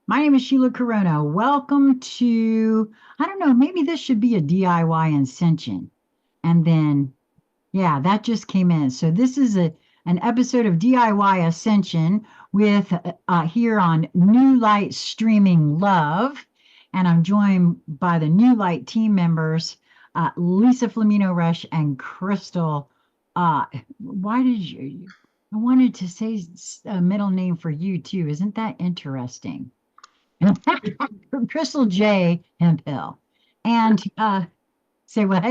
My name is Sheila Corona. Welcome to, I don't know, maybe this should be a DIY INcension. And then, yeah, that just came in. So this is an episode of DIY Ascension with here on New Light Streaming Love. And I'm joined by the New Light team members, Lisa Flamino Rush and Crystal. Why did you? I wanted to say a middle name for you too. Isn't that interesting? Crystal J. Hemphill. And say what?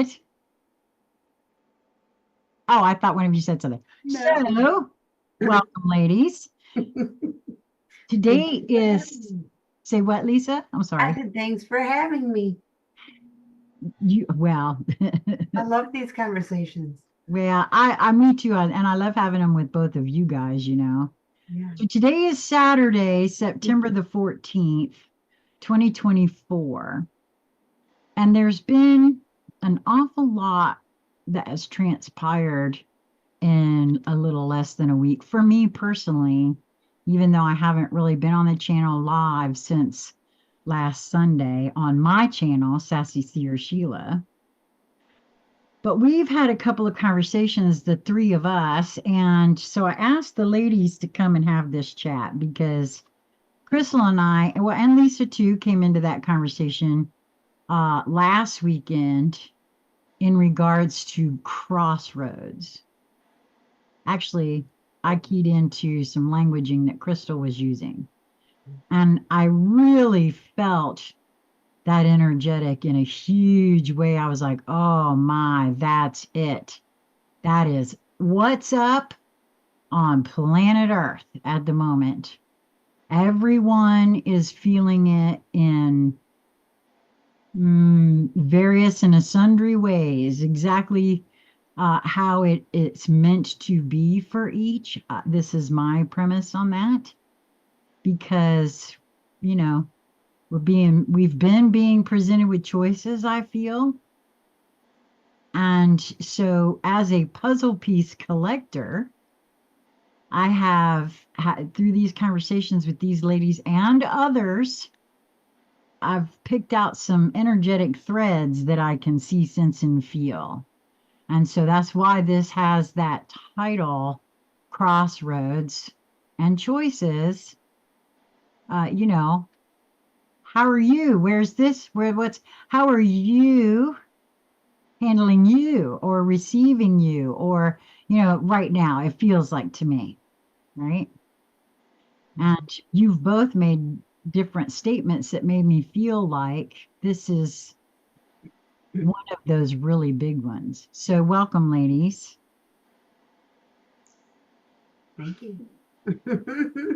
Oh, I thought one of you said something. No. So, welcome, ladies. Today is, say what, Lisa? I'm I sorry. said, thanks for having me. Well, I love these conversations. well, me too. And I love having them with both of you guys, you know. Yeah. So today is Saturday, September the 14th, 2024. And there's been an awful lot that has transpired in a little less than a week. For me personally, even though I haven't really been on the channel live since last Sunday on my channel, Sassy Seer Sheila. But we've had a couple of conversations, the three of us. And so I asked the ladies to come and have this chat because Crystal and I, well, and Lisa too, came into that conversation last weekend in regards to crossroads. Actually, I keyed into some languaging that Crystal was using. And I really felt that energetic in a huge way. I was like, oh my, that's it. That is what's up on planet Earth at the moment. Everyone is feeling it in various and sundry ways, exactly how it's meant to be for each. This is my premise on that because, you know, we've been being presented with choices, I feel. And so as a puzzle piece collector, I have had through these conversations with these ladies and others, I've picked out some energetic threads that I can see, sense, and feel. And so that's why this has that title, Crossroads and Choices. You know, how are you? Where's this? How are you handling you or receiving you? Or, you know, right now, it feels like to me, right? And you've both made different statements that made me feel like this is one of those really big ones. So welcome, ladies. Thank you.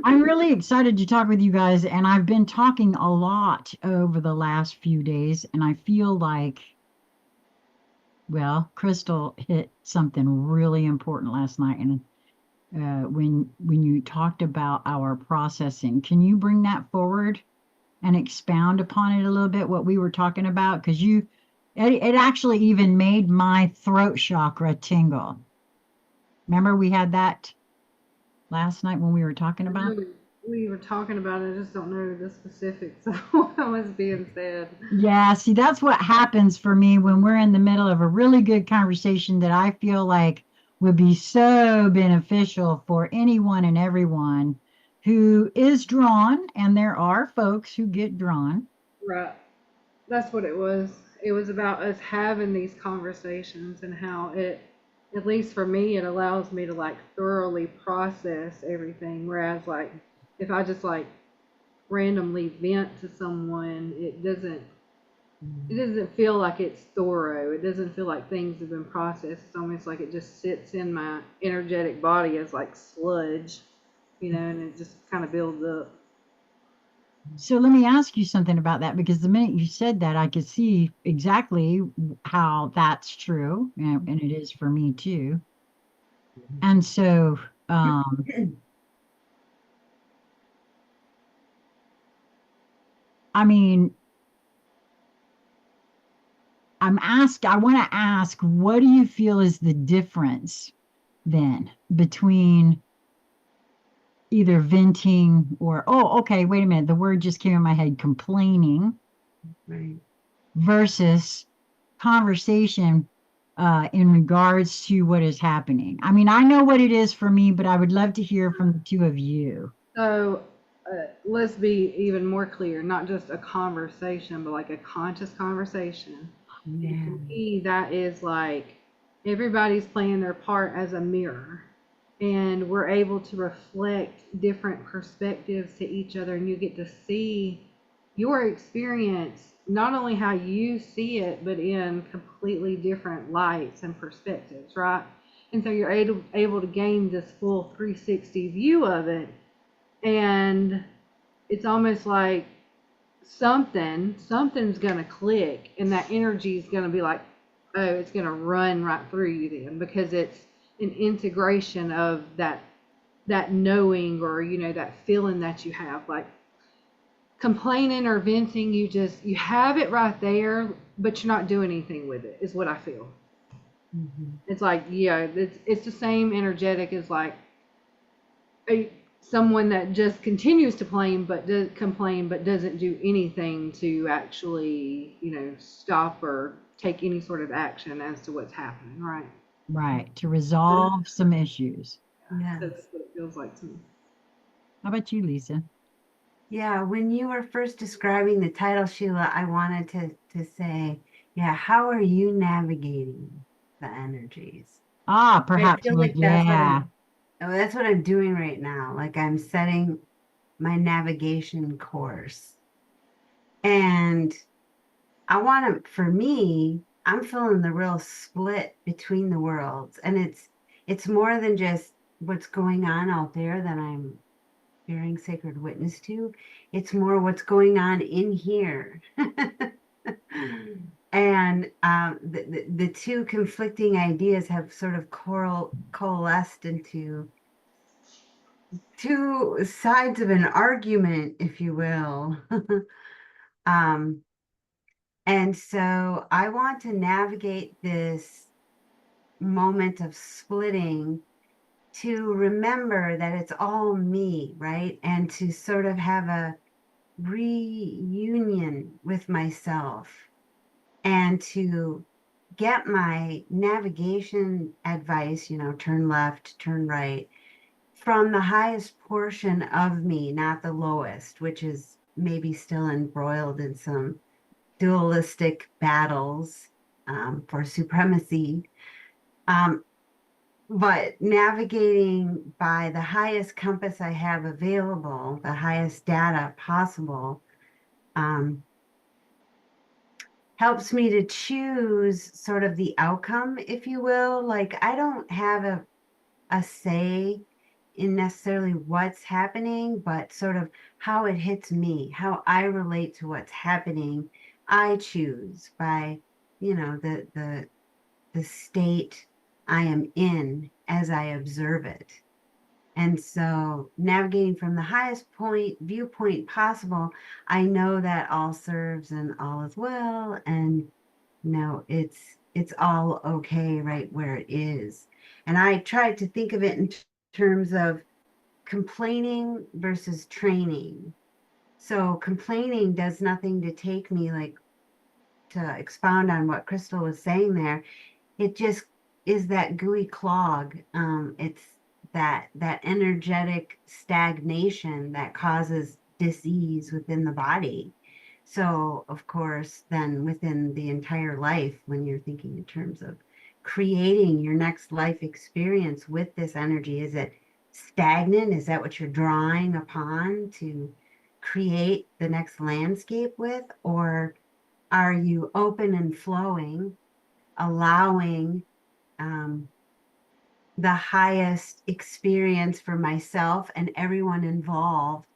I'm really excited to talk with you guys, and I've been talking a lot over the last few days, and I feel like, well, Crystal hit something really important last night, and when you talked about our processing, can you bring that forward and expound upon it a little bit, what we were talking about? Because it actually even made my throat chakra tingle. Remember we had that last night when we were talking I about? know we were talking about it, I just don't know the specifics of what was being said. Yeah, see, that's what happens for me when we're in the middle of a really good conversation that I feel like would be so beneficial for anyone and everyone who is drawn, and there are folks who get drawn. Right. That's what it was. It was about us having these conversations and how it, at least for me, it allows me to like thoroughly process everything. Whereas, like, if I just like randomly vent to someone, it doesn't feel like it's thorough. It doesn't feel like things have been processed. It's almost like it just sits in my energetic body as like sludge, and it just kind of builds up. So let me ask you something about that because the minute you said that, I could see exactly how that's true, and it is for me too. And so, I mean, I want to ask, what do you feel is the difference then between either venting or, oh, okay, wait a minute, the word just came in my head, complaining Right. versus conversation in regards to what is happening. I mean, I know what it is for me, but I would love to hear from the two of you. So let's be even more clear, not just a conversation, but like a conscious conversation. And Yeah. to me, that is like everybody's playing their part as a mirror. And we're able to reflect different perspectives to each other, and you get to see your experience, not only how you see it, but in completely different lights and perspectives, right? And so you're able to gain this full 360 view of it. And it's almost like something's gonna click, and that energy is gonna be like, oh, it's gonna run right through you then, because it's an integration of that knowing, or that feeling that you have, like complaining or venting. You have it right there, but you're not doing anything with it, is what I feel. Mhm. It's like, yeah, it's the same energetic as like someone that just continues to complain but doesn't do anything to actually stop or take any sort of action as to what's happening, right? Right. To resolve some issues. So Yes. that's what it feels like to me. How about you, Lisa? Yeah, when you were first describing the title, Sheila, I wanted to say, yeah, how are you navigating the energies? Ah, I perhaps feel would, like that's what yeah. I'm doing right now. Like I'm setting my navigation course. And I want to, for me, I'm feeling the real split between the worlds. And it's more than just what's going on out there that I'm bearing sacred witness to. It's more what's going on in here. And the two conflicting ideas have sort of coalesced into two sides of an argument, if you will. um, and so I want to navigate this moment of splitting to remember that it's all me, right? And to sort of have a reunion with myself and to get my navigation advice, turn left, turn right, from the highest portion of me, not the lowest, which is maybe still embroiled in some dualistic battles for supremacy. Um, but navigating by the highest compass I have available, the highest data possible, um, helps me to choose sort of the outcome, if you will. Like I don't have a say in necessarily what's happening, but sort of how it hits me, how I relate to what's happening. I choose by, the state I am in as I observe it. And so navigating from the highest viewpoint possible, I know that all serves and all is well. And it's all okay right where it is. And I tried to think of it in terms of complaining versus training. So complaining does nothing to take me, like, to expound on what Crystal was saying there. It just is that gooey clog. It's that energetic stagnation that causes disease within the body. So, of course, then within the entire life, when you're thinking in terms of creating your next life experience with this energy, is it stagnant? Is that what you're drawing upon to create the next landscape with? Or are you open and flowing, allowing the highest experience for myself and everyone involved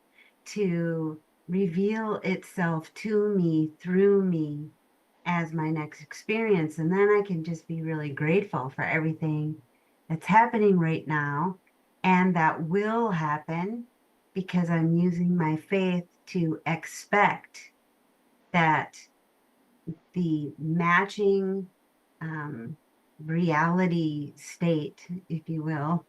to reveal itself to me through me as my next experience? And then I can just be really grateful for everything that's happening right now and that will happen, because I'm using my faith to expect that the matching reality state, if you will,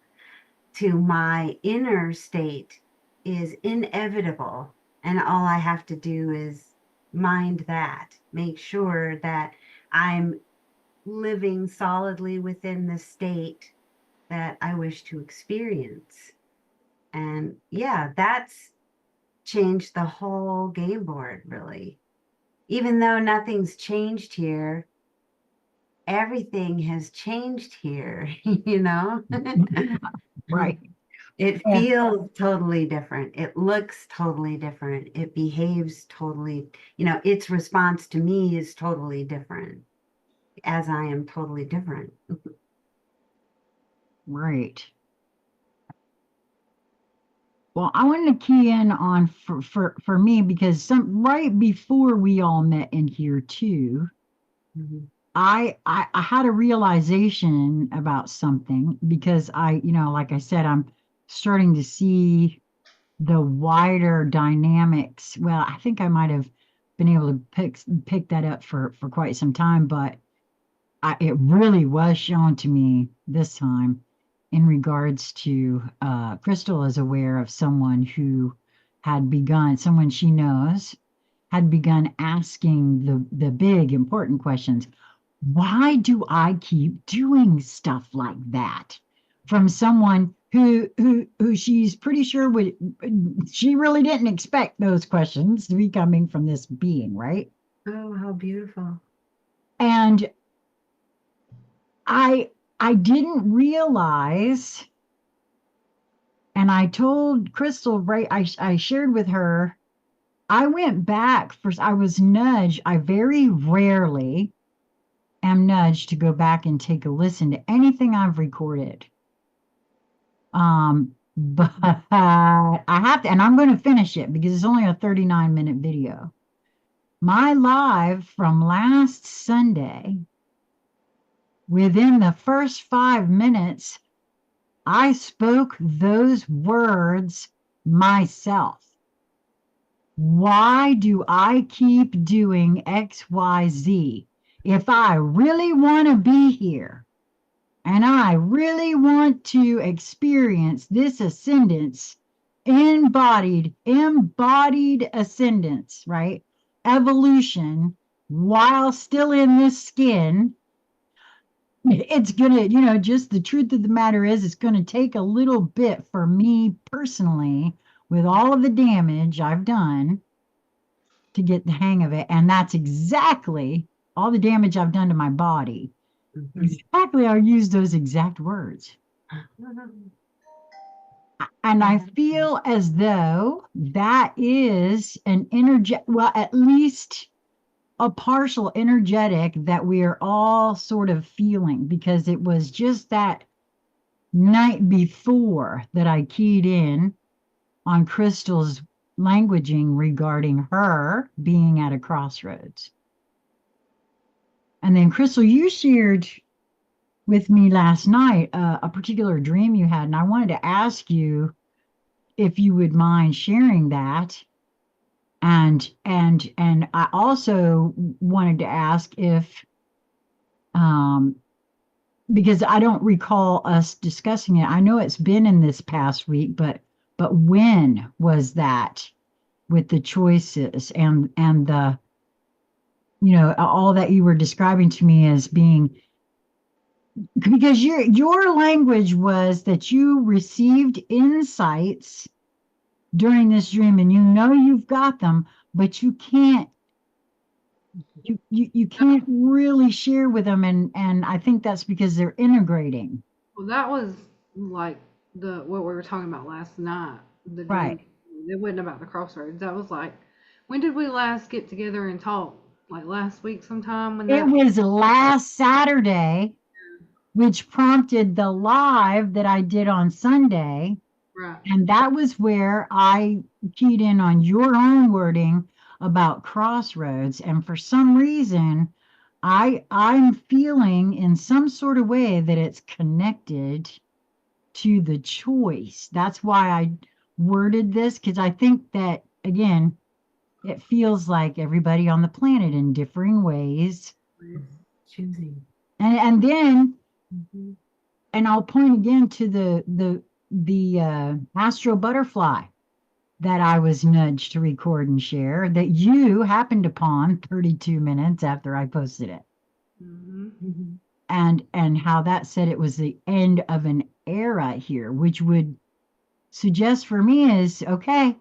to my inner state is inevitable. And all I have to do is mind that, make sure that I'm living solidly within the state that I wish to experience. And yeah, that's changed the whole game board, really. Even though nothing's changed here, everything has changed here, you know? Right. It Yeah. feels totally different. It looks totally different. It behaves totally, its response to me is totally different, as I am totally different. Right. Well, I wanted to key in on for me because right before we all met in here too, Mhm. I had a realization about something because like I said, I'm starting to see the wider dynamics. Well, I think I might have been able to pick that up for quite some time, but it really was shown to me this time in regards to Crystal is aware of someone who had begun, someone she knows had begun asking the big important questions. Why do I keep doing stuff like that? From someone who she's pretty sure she really didn't expect those questions to be coming from this being, right? Oh, how beautiful. And I didn't realize, and I told Crystal, right, I shared with her, I went back first, I was nudged. I very rarely am nudged to go back and take a listen to anything I've recorded. But I have to, and I'm going to finish it because it's only a 39-minute video. My live from last Sunday, within the first 5 minutes, I spoke those words myself. Why do I keep doing XYZ? If I really want to be here and I really want to experience this ascendance, embodied ascendance, right? Evolution while still in this skin, it's gonna, just the truth of the matter is it's gonna take a little bit for me personally, with all of the damage I've done, to get the hang of it. And that's exactly all the damage I've done to my body. Mhm. Exactly, I use those exact words. And I feel as though that is an well, at least a partial energetic that we are all sort of feeling, because it was just that night before that I keyed in on Crystal's languaging regarding her being at a crossroads. And then, Crystal, you shared with me last night a particular dream you had, and I wanted to ask you if you would mind sharing that. And I also wanted to ask if because I don't recall us discussing it. I know it's been in this past week, but when was that, with the choices and the all that you were describing to me as being, because your language was that you received insights during this dream, and you've got them, but you can't really share with them, and I think that's because they're integrating. Well, that was like what we were talking about last night. The dream. Right. It wasn't about the crossroads. That was like, when did we last get together and talk? Like last week sometime when It that. was last Saturday, which prompted the live that I did on Sunday. Right. And that was where I keyed in on your own wording about crossroads. And for some reason, I'm feeling in some sort of way that it's connected to the choice. That's why I worded this, because I think that, again, it feels like everybody on the planet in differing ways. Choosing. And then, Mhm. and I'll point again to the astral butterfly that I was nudged to record and share that you happened upon 32 minutes after I posted it. Mm-hmm. Mhm. And how that said it was the end of an era here, which would suggest for me is okay,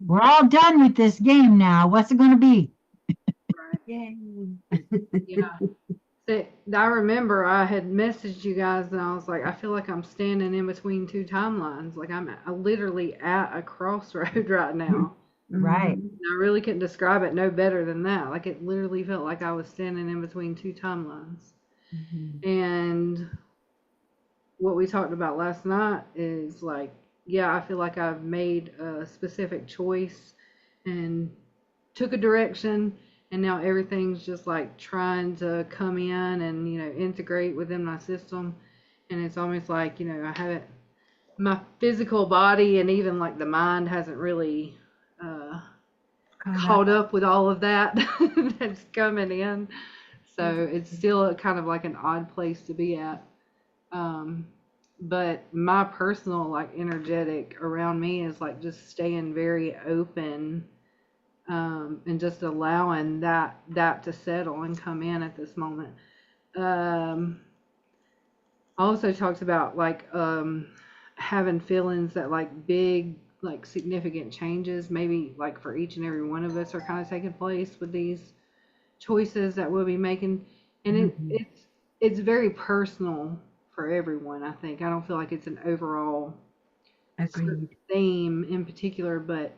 we're all done with this game now. What's it going to be? Right. Yay. Yeah. See, I remember I had messaged you guys and I was like, I feel like I'm standing in between two timelines. Like I'm literally at a crossroad right now. Right. Mhm. And I really couldn't describe it no better than that. Like it literally felt like I was standing in between two timelines. Mhm. And what we talked about last night is like, yeah, I feel like I've made a specific choice and took a direction, and now everything's just like trying to come in and, integrate within my system. And it's almost like, I haven't, my physical body and even like the mind hasn't really uh, Caught up. caught up with all of that that's coming in. So it's still kind of like an odd place to be at. Um, but my personal like energetic around me is like just staying very open, and just allowing that to settle and come in at this moment. Um, also talks about like having feelings that like big like significant changes maybe like for each and every one of us are kind of taking place with these choices that we'll be making, and Mhm. it's very personal for everyone. I think I don't feel like it's an overall certain Agreed. theme in particular, but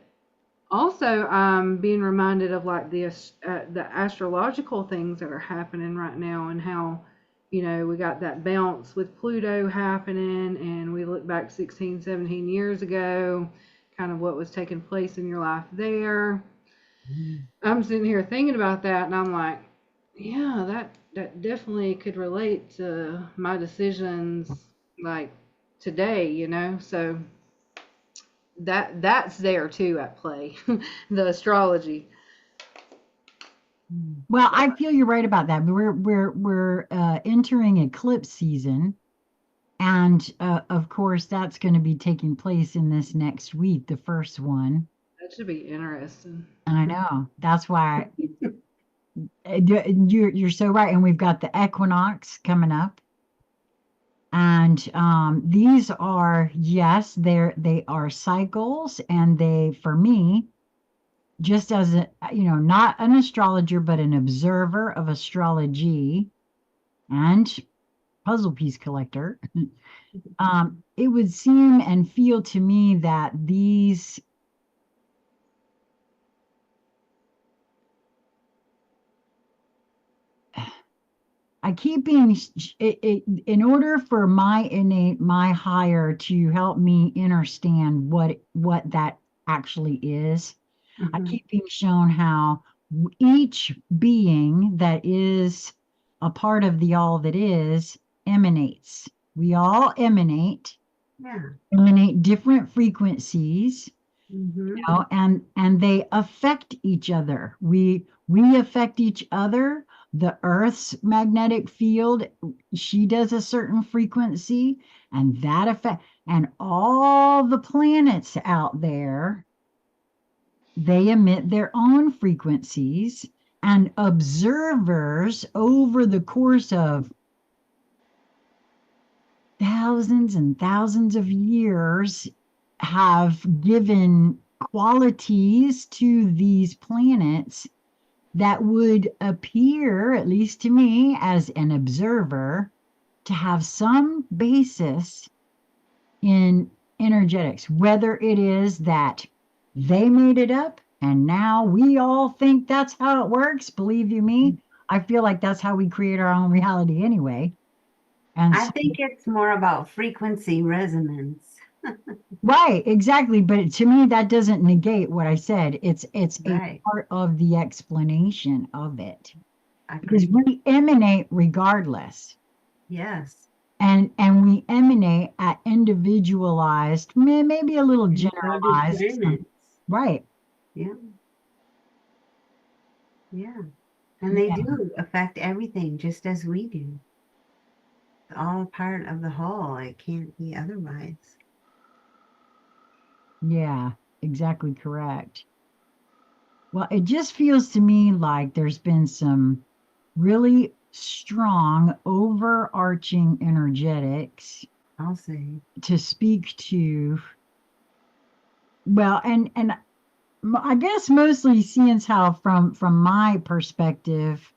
also I'm being reminded of like the astrological things that are happening right now and how we got that bounce with Pluto happening, and we look back 16, 17 years ago, kind of what was taking place in your life there. Mhm. I'm sitting here thinking about that, and I'm like, yeah, that definitely could relate to my decisions like today. So that's there too at play, the astrology. Mhm. Well, I feel you're right about that. We're entering eclipse season, and of course that's going to be taking place in this next week, the first one. That should be interesting. I know. That's why you're so right. And we've got the equinox coming up. And these are, yes, they are cycles, and they, for me, just as a, not an astrologer, but an observer of astrology and puzzle piece collector, it would seem and feel to me that these I keep being in order for my higher to help me understand what that actually is. I Mhm. keep being shown how each being that is a part of the all that is emanates. We all Yeah. emanate different frequencies, Mhm. and they affect each other. We affect each other. The Earth's magnetic field, she does a certain frequency, and that affect, and all the planets out there, they emit their own frequencies, and observers over the course of thousands and thousands of years have given qualities to these planets that would appear, at least to me as an observer, to have some basis in energetics, whether it is that they made it up and now we all think that's how it works. Believe you me, I feel like that's how we create our own reality anyway. And I so, think it's more about frequency resonance. right, exactly. But to me, that doesn't negate what I said. It's a Right. part of the explanation of it because Agreed. we emanate regardless. Yes. And we emanate at individualized, maybe a little And so do generalized, planets. right? Yeah. Yeah. And they Yeah, do affect everything just as we do. It's all part of the whole. It can't be otherwise. Yeah, exactly correct. Well, it just feels to me like there's been some really strong overarching energetics I'll say. to speak to. Well, and I guess mostly seeing as how from my perspective,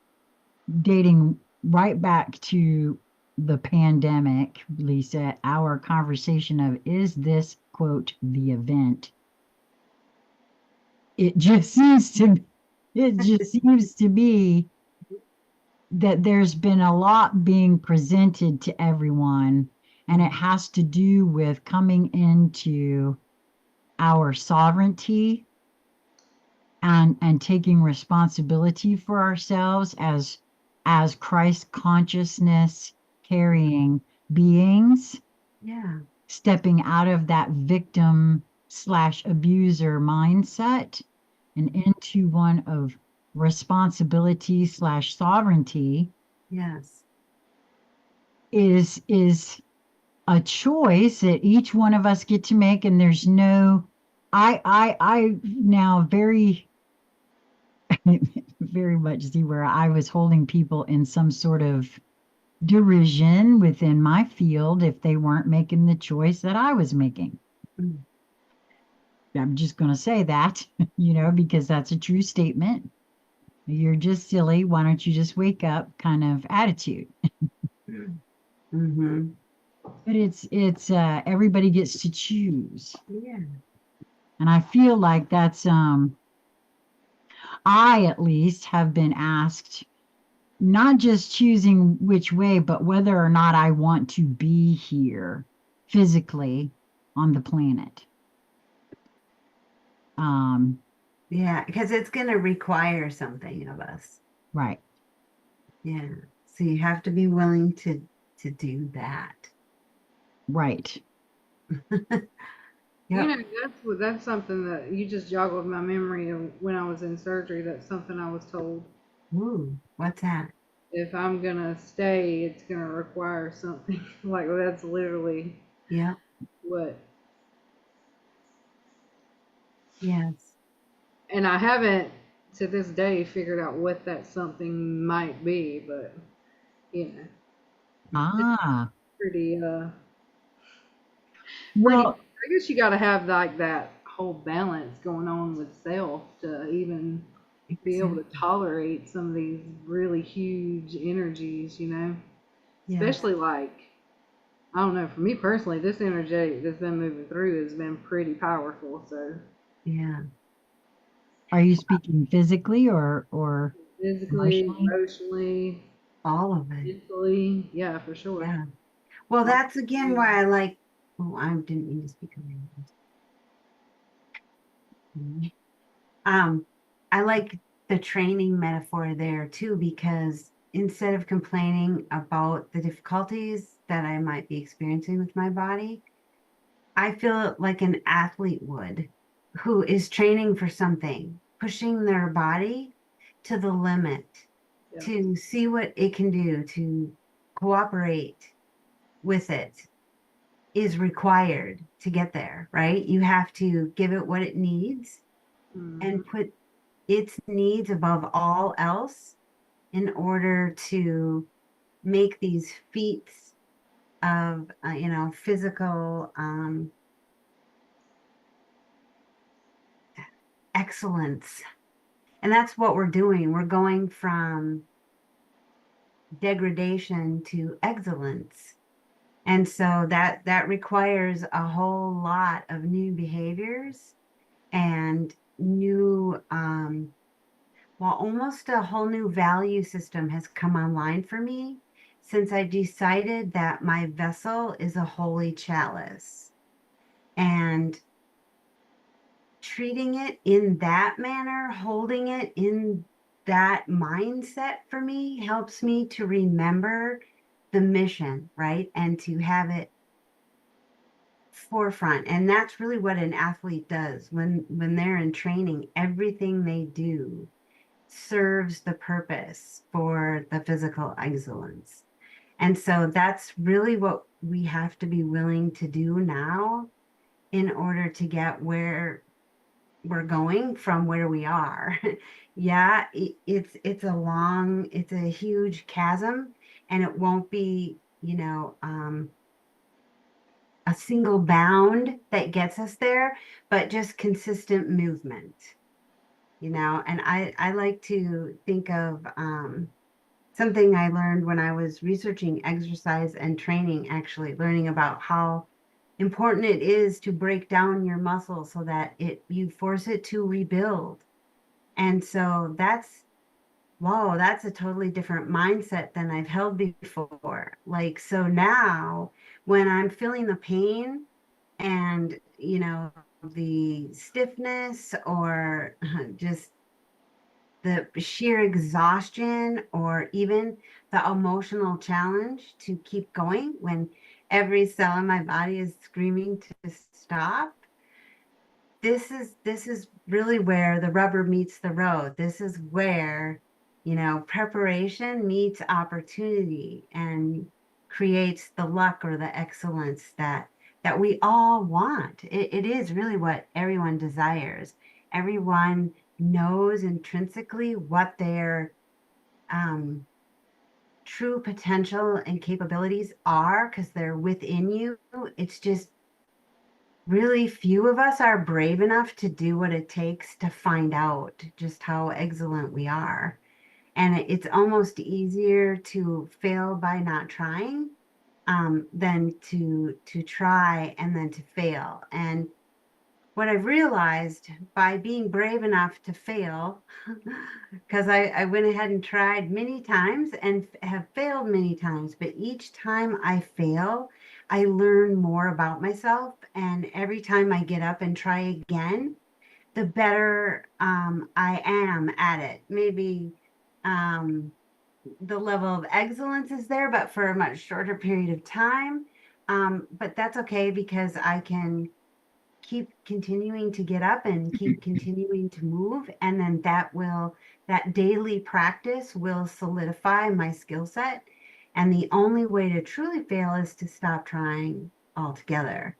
dating right back to the pandemic, Lisa, our conversation of is this quote the event? It just seems to it just seems to be that there's been a lot being presented to everyone, and it has to do with coming into our sovereignty and taking responsibility for ourselves as Christ consciousness carrying beings, Yeah. stepping out of that victim slash abuser mindset and into one of responsibility slash sovereignty Yes. is a choice that each one of us get to make. And there's no I now very very much see where I was holding people in some sort of derision within my field if they weren't making the choice that I was making. Mm. I'm just going to say that, because that's a true statement. You're just silly. Why don't you just wake up kind of attitude? Mm-hmm. But it's everybody gets to choose. Yeah. And I feel like that's I at least have been asked not just choosing which way, but whether or not I want to be here physically on the planet. Um, Yeah, because it's going to require something of us. right. Yeah. So you have to be willing to do that. Right. You Yep. know, that's something that you just joggled my memory of when I was in surgery. That's something I was told. Ooh, what's that? If I'm gonna stay, it's gonna require something. Like that's literally Yep. what. Yes. And I haven't to this day figured out what that something might be, but you know, it's Ah, pretty pretty. well, I guess you got to have like that whole balance going on with self to even be able to Exactly. tolerate some of these really huge energies, you know? Yes. Especially like, I don't know, for me personally, this energy that's been moving through has been pretty powerful. So Yeah. are you speaking physically or physically, emotionally? emotionally, All of it. mentally, yeah, for sure. Yeah. Well, All that's again three. why I like, oh, I didn't mean to speak of it. I like the training metaphor there too, because instead of complaining about the difficulties that I might be experiencing with my body, I feel like an athlete would who is training for something, pushing their body to the limit Yeah. to see what it can do, to cooperate with it is required to get there, right? You have to give it what it needs Hmm. and put its needs above all else in order to make these feats of physical excellence. And that's what we're doing. We're going from degradation to excellence. And so that requires a whole lot of new behaviors and new well, almost a whole new value system has come online for me since I decided that my vessel is a holy chalice. And treating it in that manner, holding it in that mindset for me helps me to remember the mission, right? And to have it forefront. And that's really what an athlete does when they're in training. Everything they do serves the purpose for the physical excellence. And so that's really what we have to be willing to do now in order to get where we're going from where we are. Yeah, it's a huge chasm, and it won't be, a single bound that gets us there, but just consistent movement, and I like to think of something I learned when I was researching exercise and training, actually learning about how important it is to break down your muscle so that you force it to rebuild. And so whoa, that's a totally different mindset than I've held before. Like, so now when I'm feeling the pain and, the stiffness or just the sheer exhaustion or even the emotional challenge to keep going when every cell in my body is screaming to stop, this is really where the rubber meets the road. This is where, preparation meets opportunity and creates the luck or the excellence that we all want. It is really what everyone desires. Everyone knows intrinsically what their um, true potential and capabilities are because they're within you. It's just really few of us are brave enough to do what it takes to find out just how excellent we are. And it's almost easier to fail by not trying than to try and then to fail. And what I've realized by being brave enough to fail, because I went ahead and tried many times and have failed many times, but each time I fail, I learn more about myself. And every time I get up and try again, the better I am at it. Maybe um, the level of excellence is there, but for a much shorter period of time. But that's okay because I can keep continuing to get up and keep continuing to move. And then that daily practice will solidify my skill set. And the only way to truly fail is to stop trying altogether.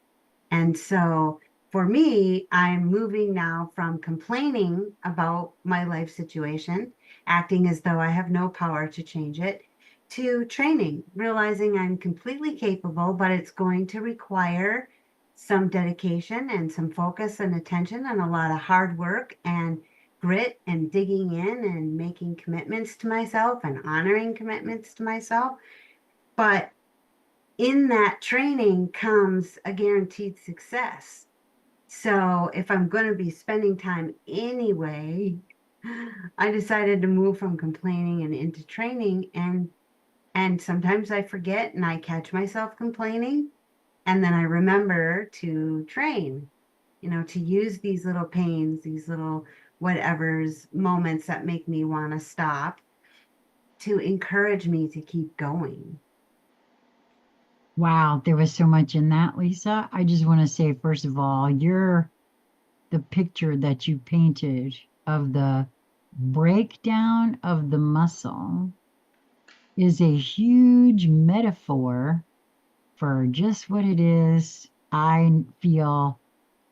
And so for me, I'm moving now from complaining about my life situation, acting as though I have no power to change it, to training, realizing I'm completely capable, but it's going to require some dedication and some focus and attention and a lot of hard work and grit and digging in and making commitments to myself and honoring commitments to myself. But in that training comes a guaranteed success. So if I'm going to be spending time anyway, I decided to move from complaining and into training. And sometimes I forget and I catch myself complaining. And then I remember to train, to use these little pains, these little whatever's moments that make me want to stop to encourage me to keep going. Wow, there was so much in that, Lisa. I just want to say, first of all, the picture that you painted of the breakdown of the muscle is a huge metaphor for just what it is I feel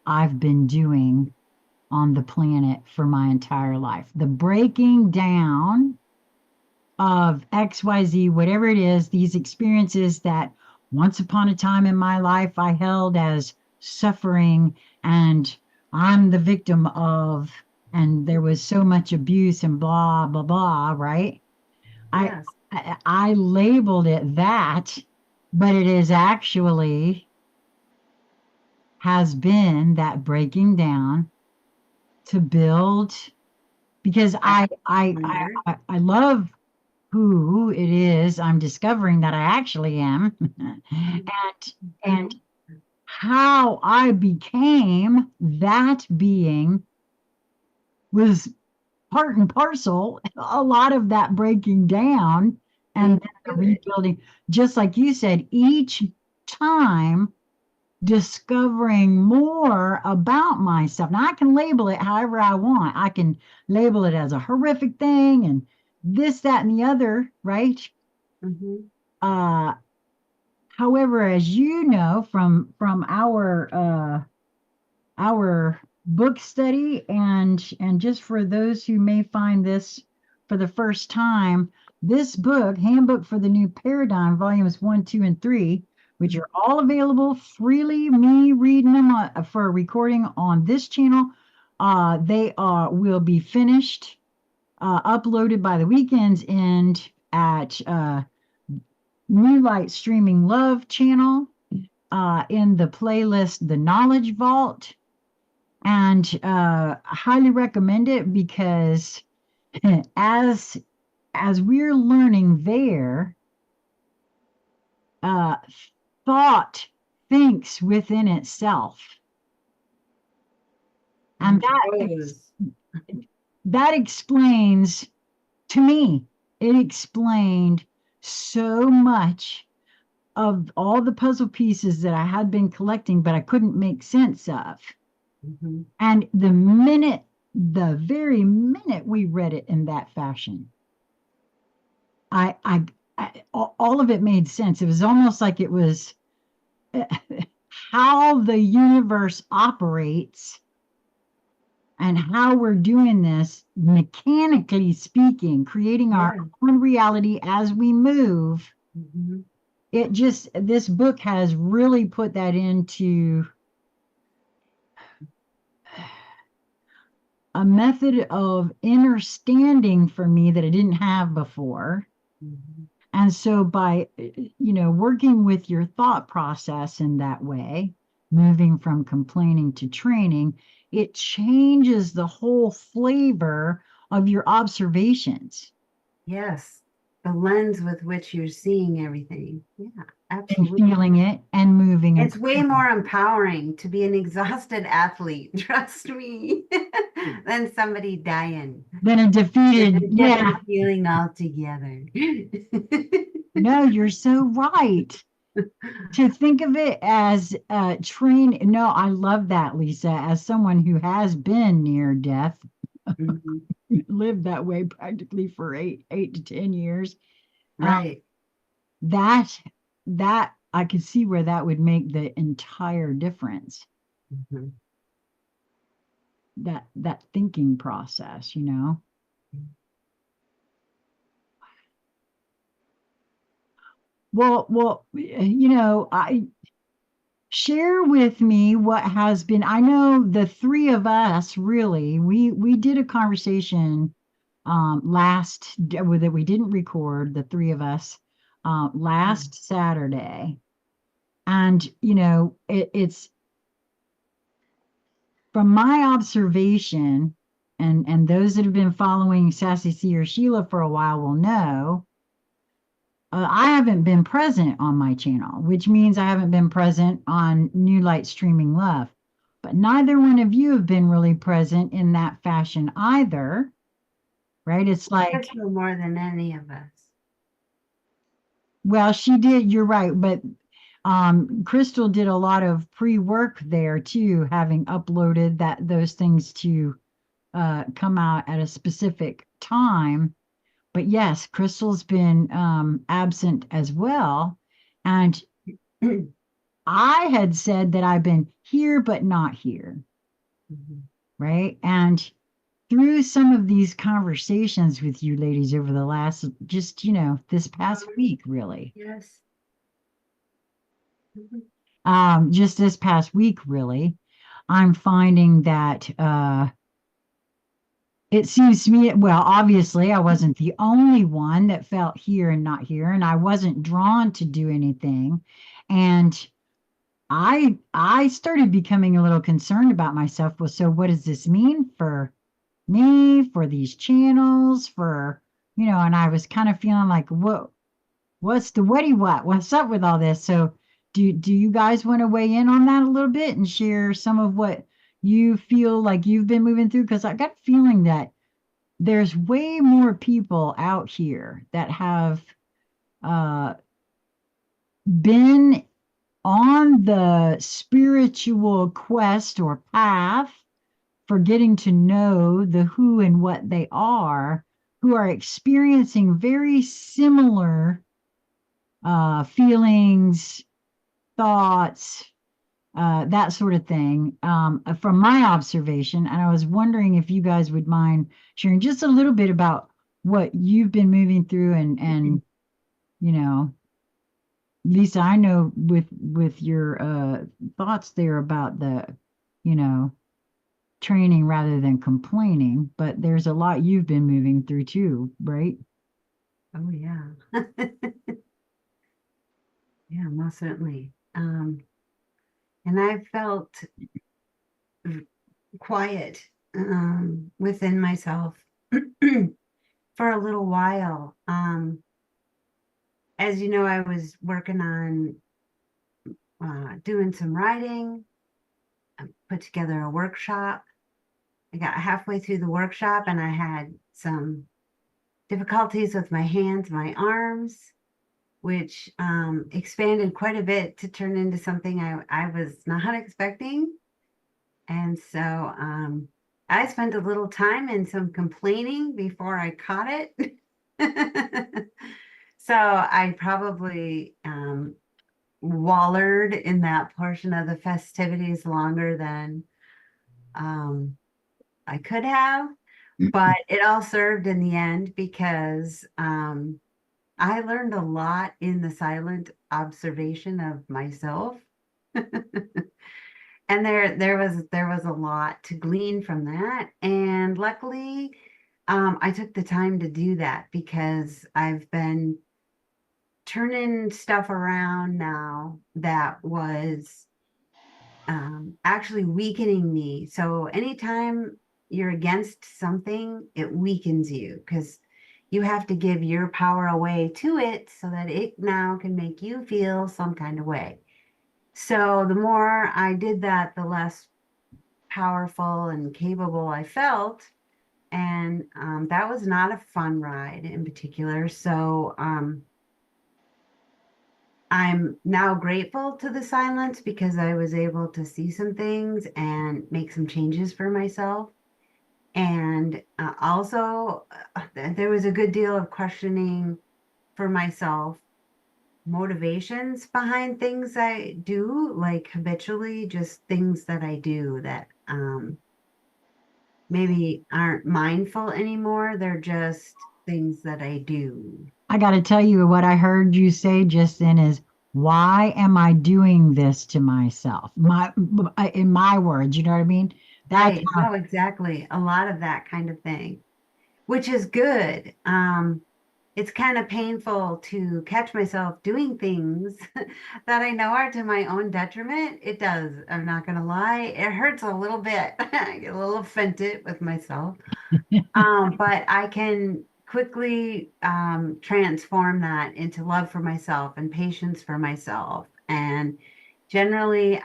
I've been doing on the planet for my entire life. The breaking down of XYZ, whatever it is, these experiences that once upon a time in my life I held as suffering and I'm the victim of, and there was so much abuse and blah, blah, blah, right? I, Yes. I labeled it that, but it is actually has been that breaking down to build because Wonder. I love who it is I'm discovering that I actually am and how I became that being was part and parcel a lot of that breaking down and then the Good. rebuilding, just like you said, each time discovering more about myself. Now I can label it however I want. I can label it as a horrific thing and this, that, and the other, right? Mm-hmm. Uh, However, as you know from our our book study, and just for those who may find this for the first time, this book, Handbook for the New Paradigm, volumes 1, 2, and 3, which are all available freely, me reading them for a recording on this channel. They will be finished, uploaded by the weekend's end at New Light Streaming Love channel, in the playlist The Knowledge Vault. And highly recommend it, because as we're learning there, thought thinks within itself, and that explains, to me, it explained so much of all the puzzle pieces that I had been collecting, but I couldn't make sense of. Mm-hmm. And the very minute we read it in that fashion, all of it made sense. It was almost like it was how the universe operates and how we're doing this, mechanically speaking, creating our own reality as we move. Mm-hmm. This book has really put that into a method of understanding for me that I didn't have before. Mm-hmm. And so by, working with your thought process in that way, moving from complaining to training, it changes the whole flavor of your observations. Yes. The lens with which you're seeing everything. Yeah, absolutely. And feeling it and moving. It's way more empowering to be an exhausted athlete, trust me, than somebody dying. Than a defeated, yeah. Feeling all together. No, you're so right. To think of it as No, I love that, Lisa, as someone who has been near death, mm-hmm. lived that way practically for 8 to 10 years. Right. That I could see where that would make the entire difference. Mm-hmm. That thinking process, Well, I share with me what has been. I know the three of us really. We did a conversation that we didn't record, the three of us, last Saturday, and it's from my observation, and those that have been following Sassy C or Sheila for a while will know. I haven't been present on my channel, which means I haven't been present on New Light Streaming Love. But neither one of you have been really present in that fashion either, right? It's like, no more than any of us. Well, she did. You're right, but Crystal did a lot of pre-work there too, having uploaded those things to come out at a specific time. But yes, Crystal's been absent as well. And I had said that I've been here, but not here. Mm-hmm. Right. And through some of these conversations with you ladies over the last, this past week, really. Yes. Mm-hmm. Just this past week, really, I'm finding that it seems to me, well, obviously, I wasn't the only one that felt here and not here, and I wasn't drawn to do anything. And I started becoming a little concerned about myself. Well, so what does this mean for me, for these channels, for, and I was kind of feeling like, what's up with all this? So do you guys want to weigh in on that a little bit and share some of what you feel like you've been moving through? Because I got a feeling that there's way more people out here that have been on the spiritual quest or path for getting to know the who and what they are, who are experiencing very similar feelings, thoughts, that sort of thing, from my observation. And I was wondering if you guys would mind sharing just a little bit about what you've been moving through and you know, Lisa, I know with your thoughts there about the, you know, training rather than complaining, but there's a lot you've been moving through too, right? Oh yeah. Yeah, most certainly. And I felt quiet within myself for a little while. As you know, I was working on doing some writing. I put together a workshop. I got halfway through the workshop and I had some difficulties with my hands, my arms, which expanded quite a bit to turn into something I was not expecting. And so I spent a little time and some complaining before I caught it. So I probably wallered in that portion of the festivities longer than I could have, but it all served in the end because I learned a lot in the silent observation of myself. And there was a lot to glean from that. And luckily, I took the time to do that because I've been turning stuff around now that was actually weakening me. So anytime you're against something, it weakens you because you have to give your power away to it so that it now can make you feel some kind of way. So the more I did that, the less powerful and capable I felt. And that was not a fun ride in particular. So I'm now grateful to the silence because I was able to see some things and make some changes for myself. And also, there was a good deal of questioning for myself motivations behind things I do, like habitually, just things that I do that maybe aren't mindful anymore. They're just things that I do. I got to tell you what I heard you say just then is, why am I doing this to myself? In my words, you know what I mean? That's Right. how No, exactly. A lot of that kind of thing, which is good. It's kind of painful to catch myself doing things that I know are to my own detriment. It does. I'm not going to lie. It hurts a little bit. I get a little offended with myself. But I can quickly transform that into love for myself and patience for myself. And generally,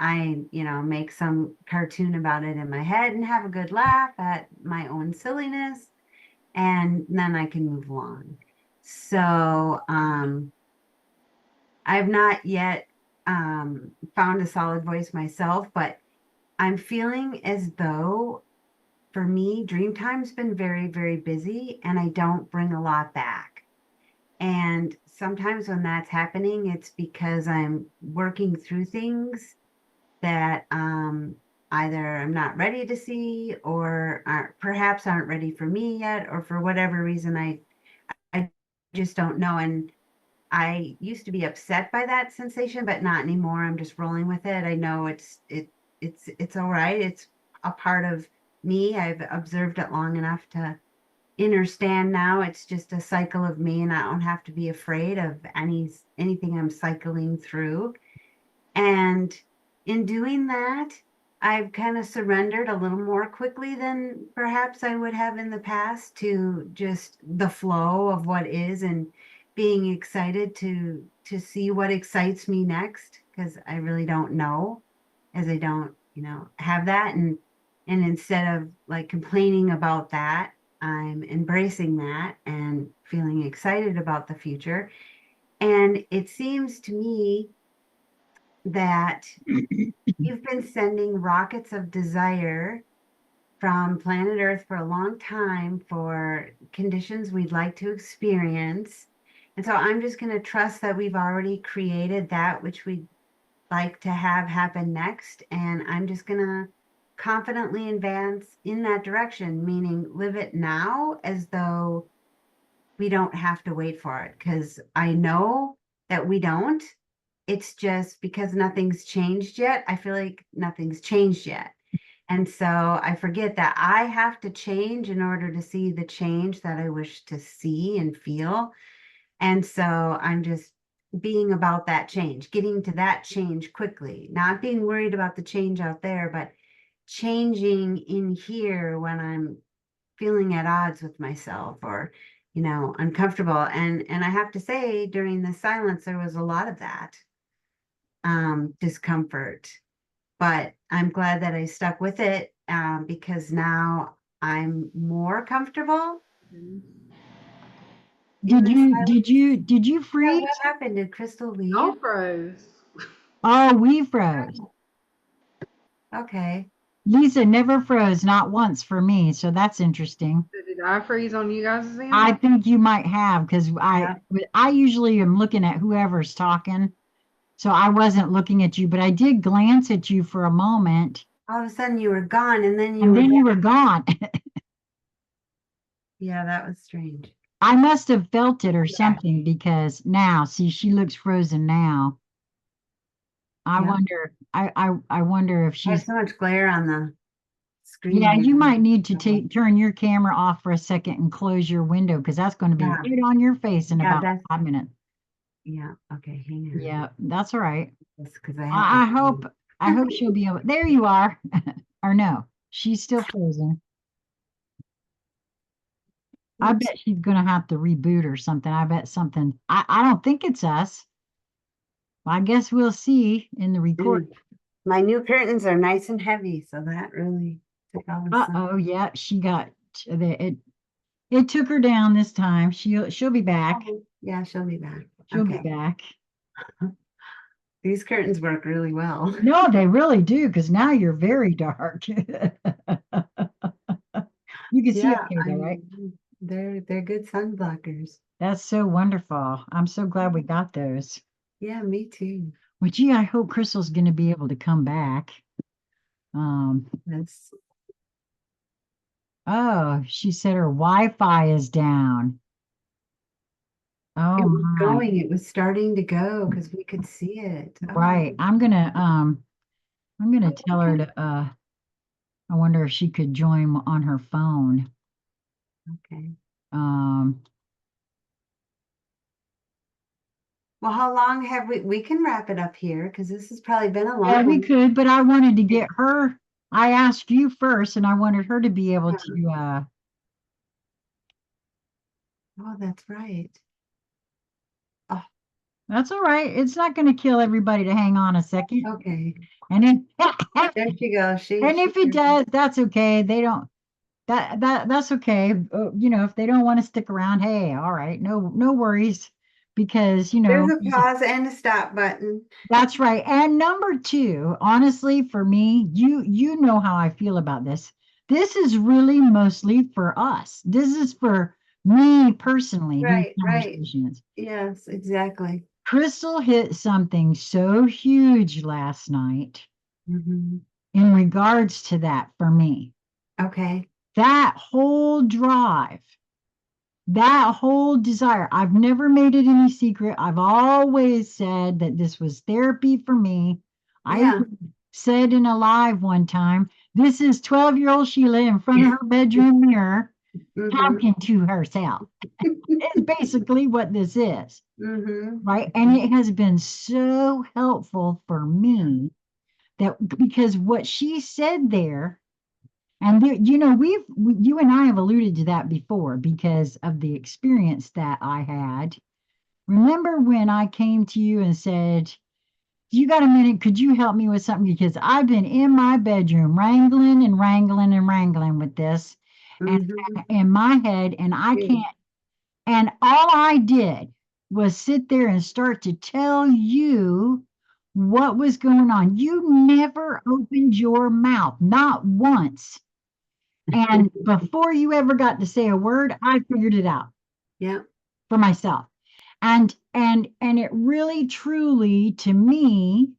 make some cartoon about it in my head and have a good laugh at my own silliness. And then I can move along. So I've not yet found a solid voice myself, but I'm feeling as though for me, dream time's been very, very busy and I don't bring a lot back. And sometimes when that's happening, it's because I'm working through things that either I'm not ready to see or perhaps aren't ready for me yet, or for whatever reason, I just don't know. And I used to be upset by that sensation, but not anymore. I'm just rolling with it. I know it's all right. It's a part of me. I've observed it long enough to understand now it's just a cycle of me and I don't have to be afraid of anything I'm cycling through. And in doing that, I've kind of surrendered a little more quickly than perhaps I would have in the past to just the flow of what is, and being excited to see what excites me next, because I really don't know, as I don't, have that. And instead of like complaining about that, I'm embracing that and feeling excited about the future. And it seems to me that you've been sending rockets of desire from planet Earth for a long time for conditions we'd like to experience. And so I'm just going to trust that we've already created that which we like to have happen next. And I'm just going to confidently advance in that direction, meaning live it now as though we don't have to wait for it. Because I know that we don't. It's just because nothing's changed yet. I feel like nothing's changed yet. And so I forget that I have to change in order to see the change that I wish to see and feel. And so I'm just being about that change, getting to that change quickly, not being worried about the change out there, but changing in here when I'm feeling at odds with myself or, uncomfortable. And I have to say, during the silence, there was a lot of that discomfort. But I'm glad that I stuck with it because now I'm more comfortable in Did the you silence. did you did you Yeah, freeze? what happened? Did Crystal leave? Y'all froze. Oh, we froze. Okay. Lisa never froze, not once for me, so that's interesting. Did I freeze on you guys' end? I think you might have because Yeah. I usually am looking at whoever's talking, so I wasn't looking at you, but I did glance at you for a moment, All of a sudden you were gone and then you and were then back. you were gone. Yeah, that was strange. I must have felt it or Yeah. something because now, see, she looks frozen now. I Yeah. wonder, I wonder if I have she's, so much glare on the screen yeah, here. you might need to turn your camera off for a second and close your window because that's going to be Yeah. right on your face in Yeah, about that's 5 minutes. yeah. Okay, hang on. Yeah, that's all right. That's because I have I to. hope she'll be able. There you are. Or no, she's still frozen. I Oops. bet she's gonna have to reboot or something. I bet something. I don't think it's us. I guess we'll see in the record. My new curtains are nice and heavy, so that really took all the sun. Oh yeah, she got it. It took her down this time. She'll be back. Yeah, she'll be back. She'll Okay. be back. These curtains work really well. No, they really do, because now you're very dark. You can see Yeah, okay though, right? they're good sun blockers. That's so wonderful. I'm so glad we got those. Yeah, me too. Well, gee, I hope Crystal's going to be able to come back. That's Oh, she said her Wi-Fi is down. Oh it was my, going, it was starting to go because we could see it. right. Oh, I'm gonna tell her okay. to I wonder if she could join on her phone. Okay. Um, Well, how long have we can wrap it up here because this has probably been a yeah, long we one. could, but I wanted to get her. I asked you first, and I wanted her to be able to. Oh, that's right. Oh, That's all right. It's not going to kill everybody to hang on a second. okay. And then, There she goes. and if it does, that's okay. They don't. That's okay. If they don't want to stick around, hey, all right, no worries, because There's a pause and a stop button. that's right. And number two, honestly, for me, you know how I feel about this. This is really mostly for us. This is for me personally, these Right, right. conversations. Yes, exactly. Crystal hit something so huge last night Mhm. in regards to that for me. Okay. That whole drive, that whole desire. I've never made it any secret. I've always said that this was therapy for me. I Yeah. said in a live one time, this is 12-year-old Sheila in front of her bedroom mirror Mhm. talking to herself. It's basically what this is, Mhm. right? And it has been so helpful for me that because what she said there, and there, you and I have alluded to that before because of the experience that I had. Remember when I came to you and said, you got a minute? Could you help me with something? Because I've been in my bedroom wrangling and wrangling and wrangling with this and Mhm. in my head, and I Yeah. can't. And all I did was sit there and start to tell you what was going on. You never opened your mouth, not once. And before you ever got to say a word, I figured it out Yeah. for myself. And it really truly to me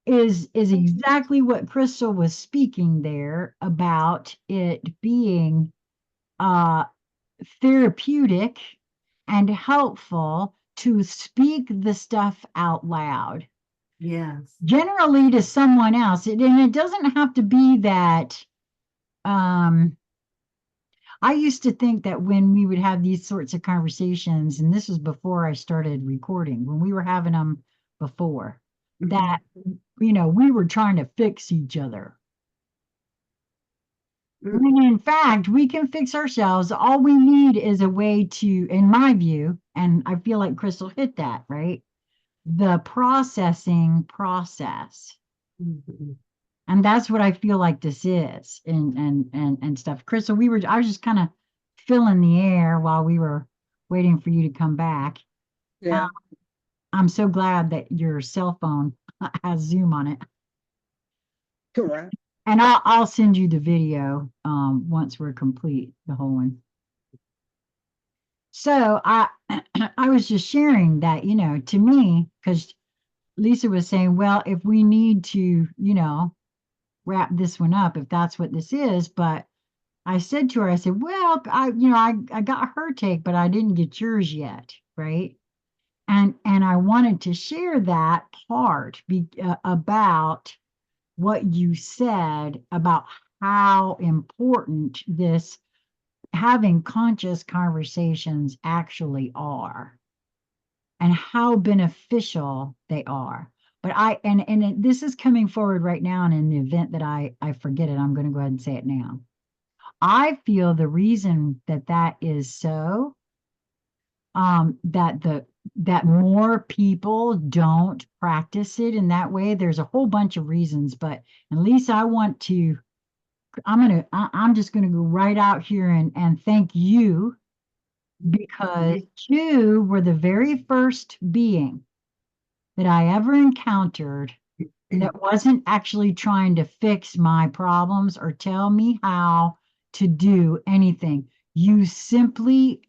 is exactly what Crystal was speaking there about, it being uh therapeutic and helpful to speak the stuff out loud, Yes. generally to someone else. And it doesn't have to be that. I used to think that when we would have these sorts of conversations, and this was before I started recording, when we were having them before, that, we were trying to fix each other. When in fact, we can fix ourselves. All we need is a way to, in my view, and I feel like Crystal hit that, right? The processing process. Mhm. And that's what I feel like this is, and stuff. Crystal, I was just kind of filling the air while we were waiting for you to come back. Yeah. I'm so glad that your cell phone has Zoom on it. Correct. And I'll send you the video once we're complete, the whole one. So I I was just sharing that, to me, because Lisa was saying, well, if we need to, wrap this one up, if that's what this is. But I said to her, I said, well, I got her take, but I didn't get yours yet, right? And I wanted to share that part about what you said about how important this having conscious conversations actually are, and how beneficial they are. But this is coming forward right now, and in the event that I forget it, I'm going to go ahead and say it now. I feel the reason that is so, that more people don't practice it in that way. There's a whole bunch of reasons, but at least I'm just gonna go right out here and thank you, because you were the very first being that I ever encountered that wasn't actually trying to fix my problems or tell me how to do anything. You simply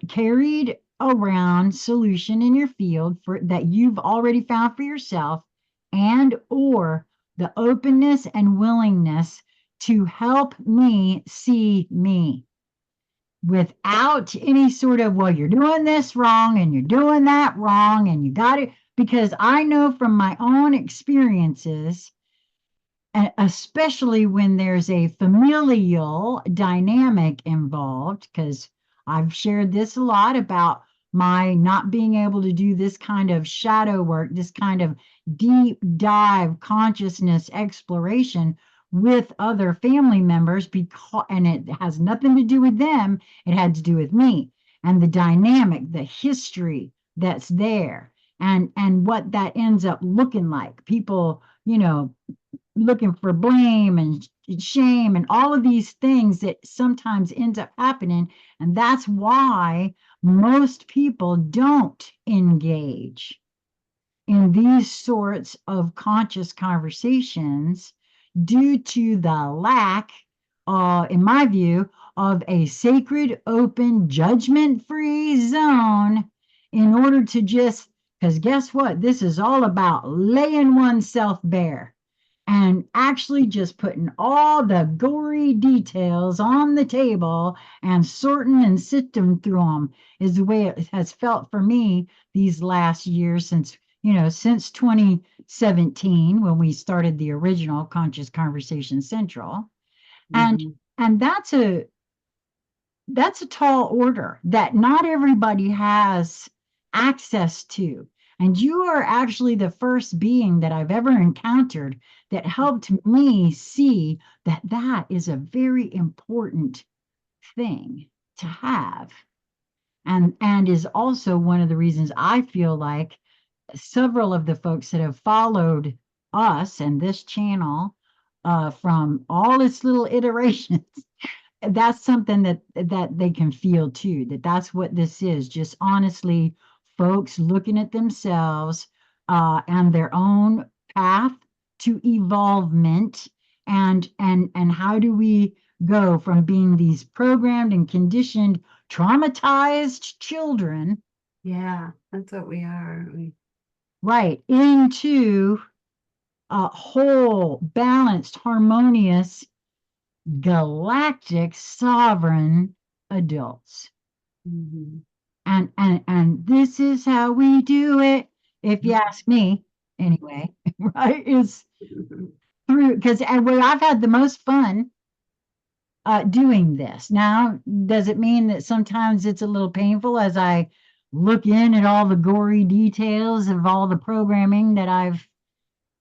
carried around solution in your field for that you've already found for yourself, and or the openness and willingness to help me see me without any sort of, well, you're doing this wrong and you're doing that wrong and you got it. Because I know from my own experiences, and especially when there's a familial dynamic involved, because I've shared this a lot about my not being able to do this kind of shadow work, this kind of deep dive consciousness exploration with other family members, and it has nothing to do with them, it had to do with me and the dynamic, the history that's there, and what that ends up looking like. People, looking for blame and shame and all of these things that sometimes ends up happening. And that's why most people don't engage in these sorts of conscious conversations, due to the lack, in my view, of a sacred, open, judgment-free zone, in order to just, because guess what? This is all about laying oneself bare and actually just putting all the gory details on the table and sorting and sifting through them, is the way it has felt for me these last years, since 2017, when we started the original Conscious Conversation Central. And that's a tall order that not everybody has access to. And you are actually the first being that I've ever encountered that helped me see that that is a very important thing to have. And is also one of the reasons I feel like several of the folks that have followed us and this channel, from all its little iterations, that's something that they can feel too, that's what this is, just honestly folks looking at themselves, and their own path to evolvement, and how do we go from being these programmed and conditioned traumatized children, Yeah, that's what we are. right, into whole, balanced, harmonious, galactic, sovereign adults. Mhm. And this is how we do it, if you ask me, anyway, right? Is through, because where I've had the most fun doing this. Now, does it mean that sometimes it's a little painful as I look in at all the gory details of all the programming that I've,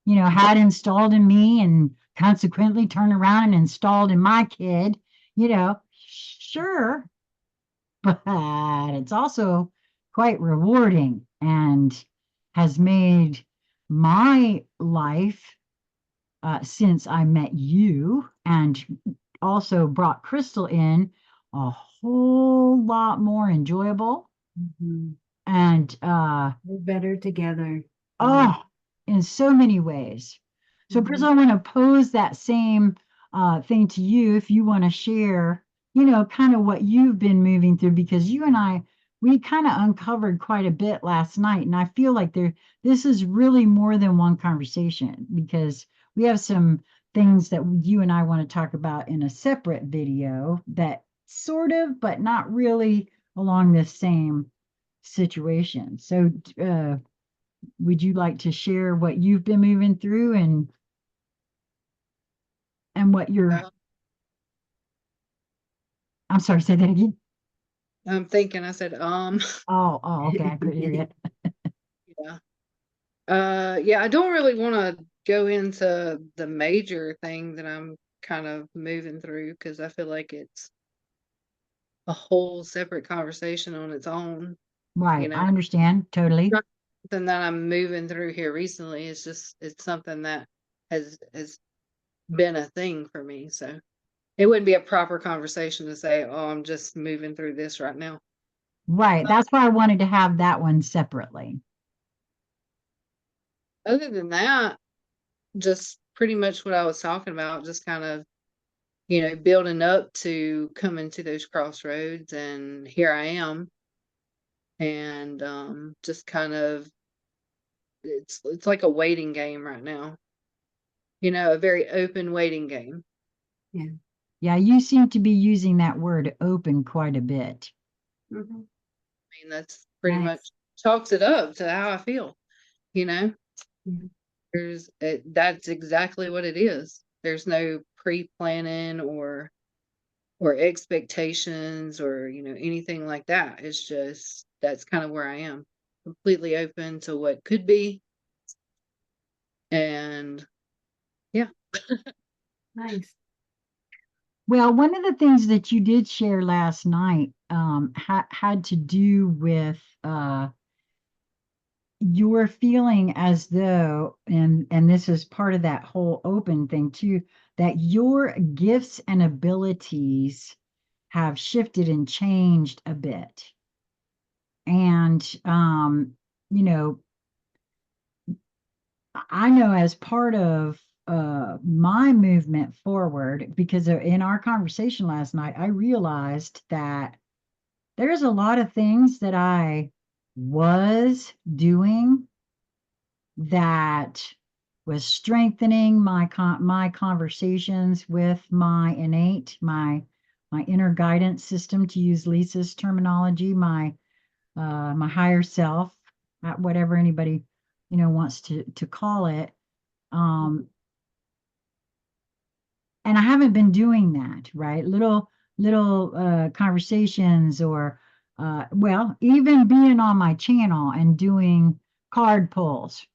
had installed in me and consequently turned around and installed in my kid? Sure, but it's also quite rewarding and has made my life since I met you and also brought Crystal in a whole lot more enjoyable. Mhm. And We're better together. oh, in so many ways. So, Crystal, I want to pose that same thing to you if you want to share, kind of what you've been moving through, because you and I, we kind of uncovered quite a bit last night. And I feel like this is really more than one conversation, because we have some things that you and I want to talk about in a separate video that sort of, but not really along this same situation. So, would you like to share what you've been moving through and what you're, Uh, I'm sorry, say that again. I'm thinking, I said, Oh, okay, I couldn't hear you. yeah. Yeah, I don't really want to go into the major thing that I'm kind of moving through because I feel like it's a whole separate conversation on its own, you Right, know. I understand totally. Not something that I'm moving through here recently. It's something that has been a thing for me. So it wouldn't be a proper conversation to say, oh, I'm just moving through this right now. Right, that's why I wanted to have that one separately. Other than that, just pretty much what I was talking about, just kind of, building up to coming to those crossroads, and here I am. And just kind of, it's like a waiting game right now. A very open waiting game. Yeah. Yeah, you seem to be using that word open quite a bit. Mhm. I mean, that's pretty much Nice. chalks it up to how I feel. You know, Mhm. that's exactly what it is. There's no pre-planning or expectations or anything like that. It's just that's kind of where I am, completely open to what could be, and yeah. Nice. Well, one of the things that you did share last night had to do with you're feeling as though, and this is part of that whole open thing too, that your gifts and abilities have shifted and changed a bit. And you know, I know as part of my movement forward, because in our conversation last night, I realized that there's a lot of things that I was doing that was strengthening my conversations with my innate, my inner guidance system, to use Lisa's terminology, my higher self, whatever anybody wants to call it. And I haven't been doing that, right? Little conversations, or well, even being on my channel and doing card pulls,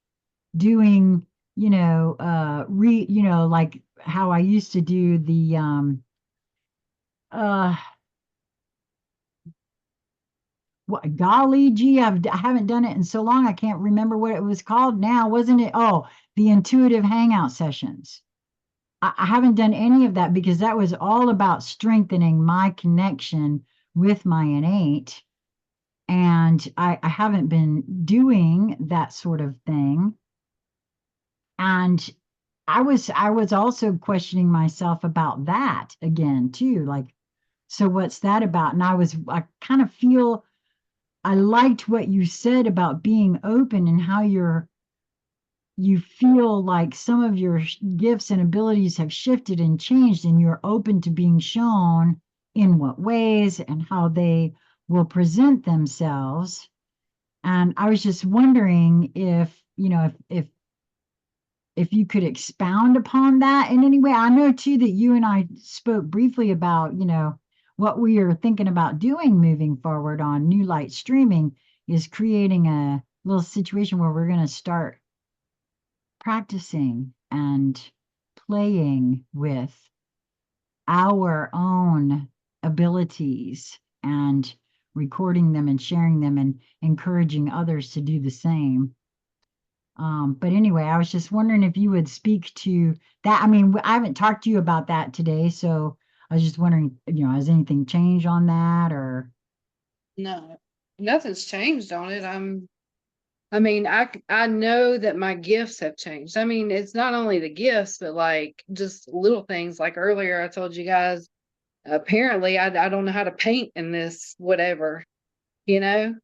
doing like how I used to do the uh what, golly gee, I haven't done it in so long I can't remember what it was called now. Wasn't it, oh, the intuitive hangout sessions? I haven't done any of that because that was all about strengthening my connection with my innate, and I haven't been doing that sort of thing. And I was also questioning myself about that again too. Like, so what's that about? And I kind of feel I liked what you said about being open and how you're you feel like some of your gifts and abilities have shifted and changed, and you're open to being shown in what ways and how they will present themselves. And I was just wondering if, if you could expound upon that in any way. I know too that you and I spoke briefly about, what we are thinking about doing moving forward on New Light Streaming is creating a little situation where we're going to start practicing and playing with our own abilities and recording them and sharing them and encouraging others to do the same. But anyway, I was just wondering if you would speak to that. I mean, I haven't talked to you about that today, so I was just wondering, has anything changed on that or? No, nothing's changed on it. I mean, I know that my gifts have changed. I mean, it's not only the gifts, but like just little things. Like earlier, I told you guys, apparently I don't know how to paint in this, whatever, you know?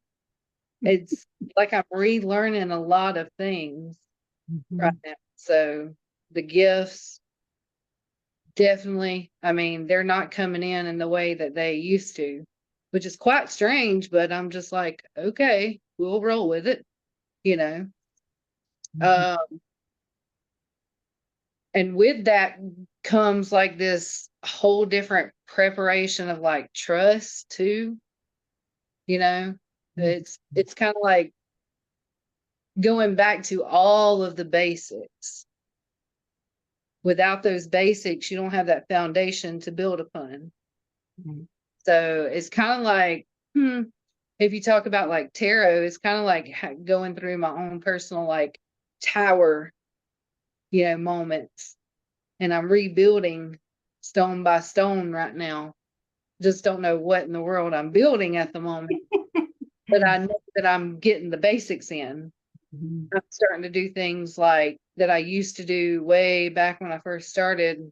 It's like I'm relearning a lot of things right now. So the gifts, definitely, I mean, they're not coming in the way that they used to, which is quite strange, but I'm just like, okay, we'll roll with it, you know? Um, and with that comes like this whole different preparation of like trust too, you know? It's kind of like going back to all of the basics. Without those basics, you don't have that foundation to build upon. So it's kind of like, if you talk about like tarot, it's kind of like going through my own personal like tower, moments. And I'm rebuilding stone by stone right now. Just don't know what in the world I'm building at the moment. But I know that I'm getting the basics in. I'm starting to do things like that I used to do way back when I first started,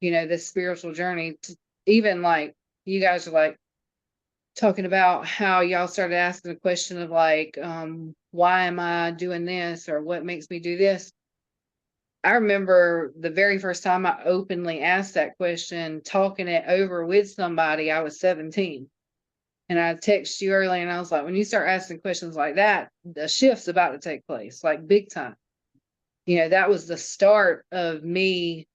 this spiritual journey. Even like you guys are like talking about how y'all started asking the question of like, why am I doing this or what makes me do this? I remember the very first time I openly asked that question, talking it over with somebody, I was 17. And I texted you earlier and I was like, when you start asking questions like that, the shift's about to take place, like big time. That was the start of me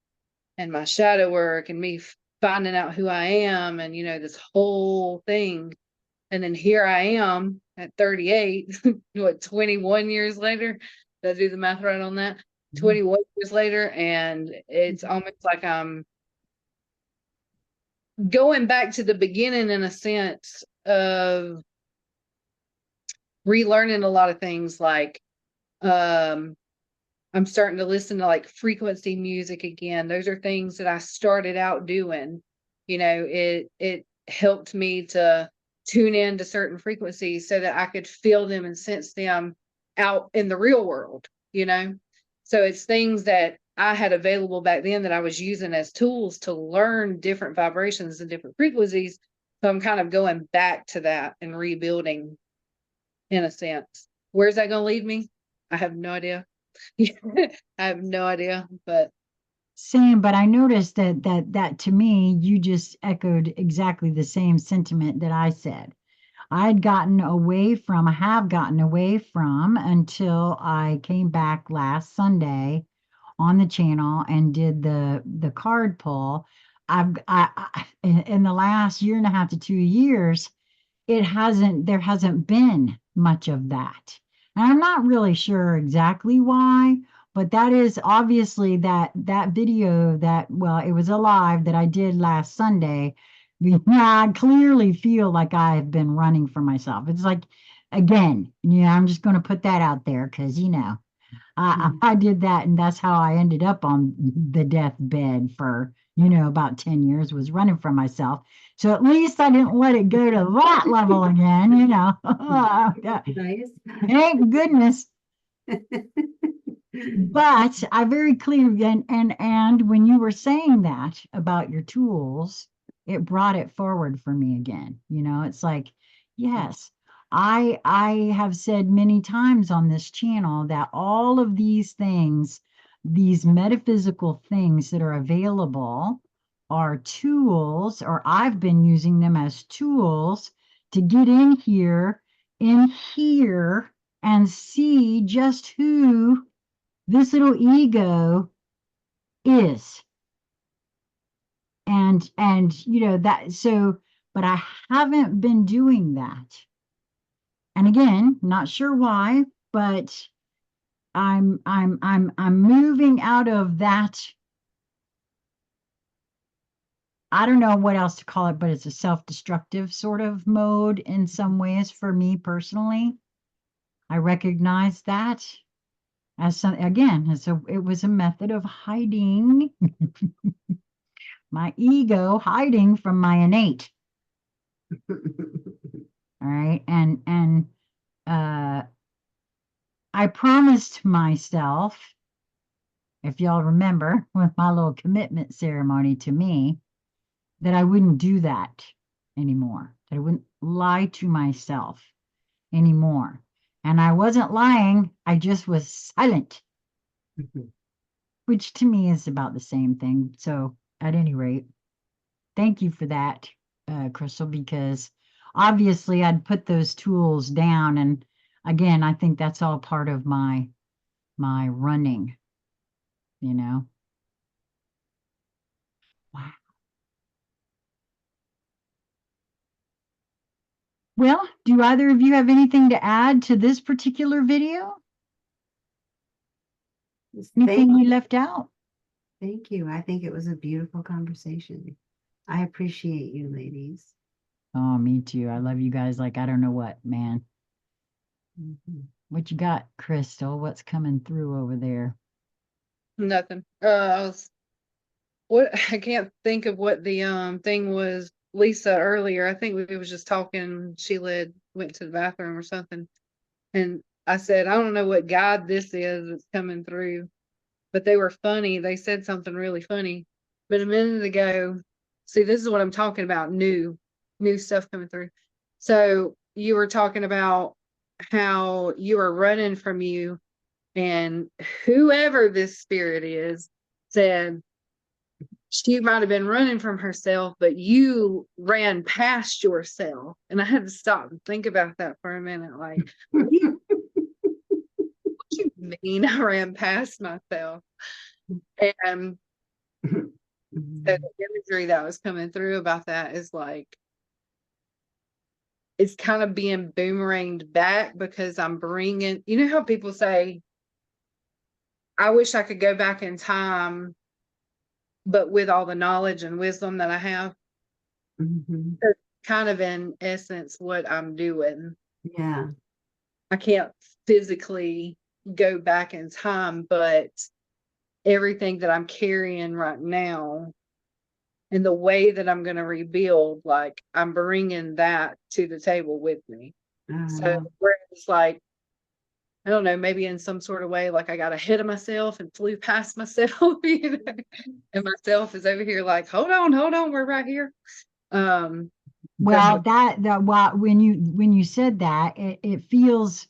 and my shadow work and me finding out who I am and, this whole thing. And then here I am at 38, 21 years later? Did I do the math right on that? 21 years later, and it's almost like I'm going back to the beginning in a sense of relearning a lot of things. Like I'm starting to listen to like frequency music again. Those are things that I started out doing. It helped me to tune in to certain frequencies so that I could feel them and sense them out in the real world. So it's things that I had available back then that I was using as tools to learn different vibrations and different frequencies. So I'm kind of going back to that and rebuilding in a sense. Where's that going to lead me? I have no idea. I have no idea, but Same, but I noticed that to me, you just echoed exactly the same sentiment that I said. I have gotten away from until I came back last Sunday on the channel and did the card pull. In the last year and a half to 2 years, there hasn't been much of that. And I'm not really sure exactly why, but that is obviously that video it was a live that I did last Sunday. I clearly feel like I have been running for myself. It's like, again, I'm just going to put that out there because, I did that, and that's how I ended up on the deathbed for, about 10 years, was running from myself. So at least I didn't let it go to that level again, Nice. Thank goodness. But I very clearly, and when you were saying that about your tools, it brought it forward for me again. It's like, yes, I have said many times on this channel that all of these things, these metaphysical things that are available, are tools, or I've been using them as tools to get in here, and see just who this little ego is. And you know that, so, but I haven't been doing that. And again, not sure why, but I'm moving out of that. I don't know what else to call it, but it's a self-destructive sort of mode in some ways for me personally. I recognize that as some, again, it was a method of hiding my ego, hiding from my innate. All right. And I promised myself, if y'all remember, with my little commitment ceremony to me, that I wouldn't do that anymore, that I wouldn't lie to myself anymore. And I wasn't lying, I just was silent, which to me is about the same thing. So at any rate, thank you for that, Crystal, because obviously I'd put those tools down. And again, I think that's all part of my running, you know. Wow. Well, do either of you have anything to add to this particular video? Anything we left out? Thank you. I think it was a beautiful conversation. I appreciate you, ladies. Oh, me too. I love you guys like I don't know what, man. What you got, Crystal? What's coming through over there? Nothing. I can't think of what the thing was, Lisa, earlier. I think we was just talking. Sheila went to the bathroom or something, and I said, I don't know what guide this is that's coming through, but they were funny. They said something really funny. But a minute ago, see, this is what I'm talking about, new stuff coming through. So you were talking about how you are running from you, and whoever this spirit is said she might have been running from herself, but you ran past yourself. And I had to stop and think about that for a minute. Like, what do you mean I ran past myself? And the imagery that was coming through about that is like, it's kind of being boomeranged back because I'm bringing, you know how people say, I wish I could go back in time, but with all the knowledge and wisdom that I have. That's kind of in essence what I'm doing. Yeah. I can't physically go back in time, but everything that I'm carrying right now and the way that I'm going to rebuild, like I'm bringing that to the table with me. So where it's like, I don't know, maybe in some sort of way, like I got ahead of myself and flew past myself, you know? And myself is over here like, hold on, we're right here. Well, when you said that, it feels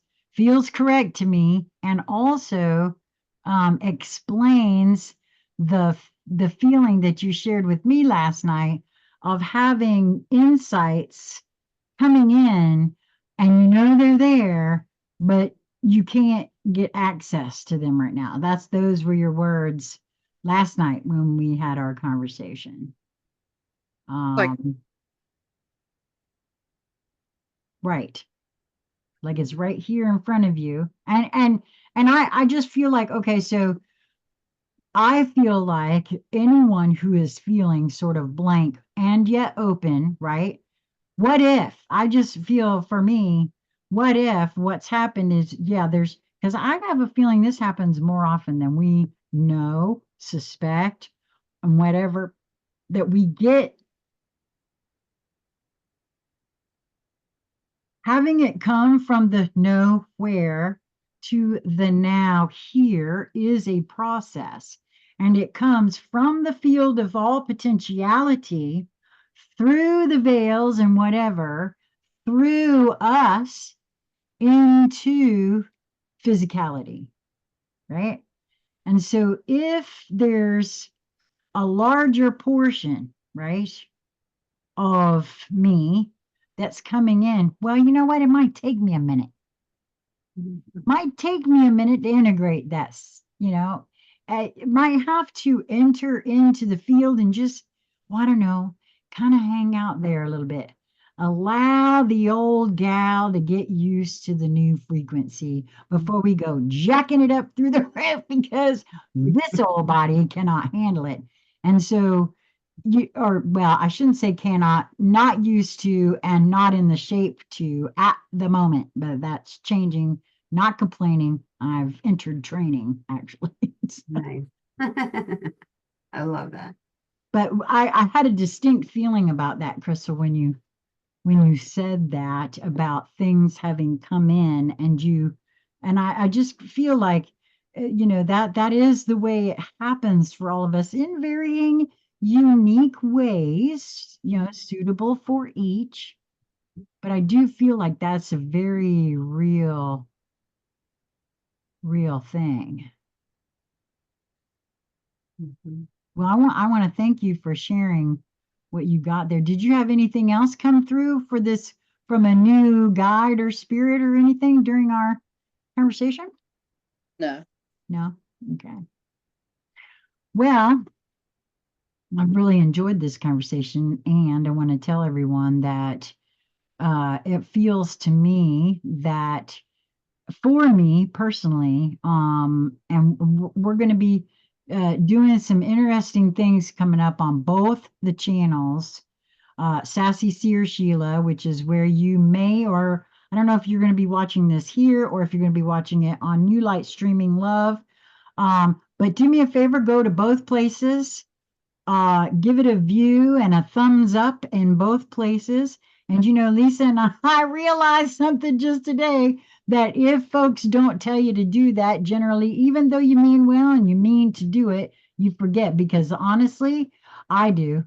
correct to me, and also explains the feeling that you shared with me last night of having insights coming in, and you know they're there, but you can't get access to them right now. Those were your words last night when we had our conversation. Like, right. Like it's right here in front of you. And I just feel like, okay, so I feel like anyone who is feeling sort of blank and yet open, right? What if, I just feel for me, what if what's happened is, yeah, because I have a feeling this happens more often than we know, suspect, and whatever, that we get. Having it come from the nowhere to the now here is a process, and it comes from the field of all potentiality through the veils and whatever, through us into physicality, right? And so if there's a larger portion, right, of me that's coming in, well, you know what? It might take me a minute. Might take me a minute to integrate this, you know. It might have to enter into the field and just, well, I don't know, kind of hang out there a little bit. Allow the old gal to get used to the new frequency before we go jacking it up through the roof because this old body cannot handle it. And so I shouldn't say cannot, not used to and not in the shape to at the moment, but that's changing. Not complaining. I've entered training actually. Nice. I love that. But I had a distinct feeling about that, Crystal, when you said that about things having come in and I just feel like that is the way it happens for all of us in varying unique ways, suitable for each. But I do feel like that's a very real thing. Well, I want to thank you for sharing what you got there. Did you have anything else come through for this from a new guide or spirit or anything during our conversation? No. No? Okay. Well, I've really enjoyed this conversation, and I want to tell everyone that it feels to me that for me personally, and we're going to be doing some interesting things coming up on both the channels. Sassy Seer Sheila, which is where you may, or I don't know if you're going to be watching this here or if you're going to be watching it on New Light Streaming Love. But do me a favor, go to both places. Give it a view and a thumbs up in both places. And Lisa and I realized something just today that if folks don't tell you to do that, generally, even though you mean well and you mean to do it, you forget because honestly, I do.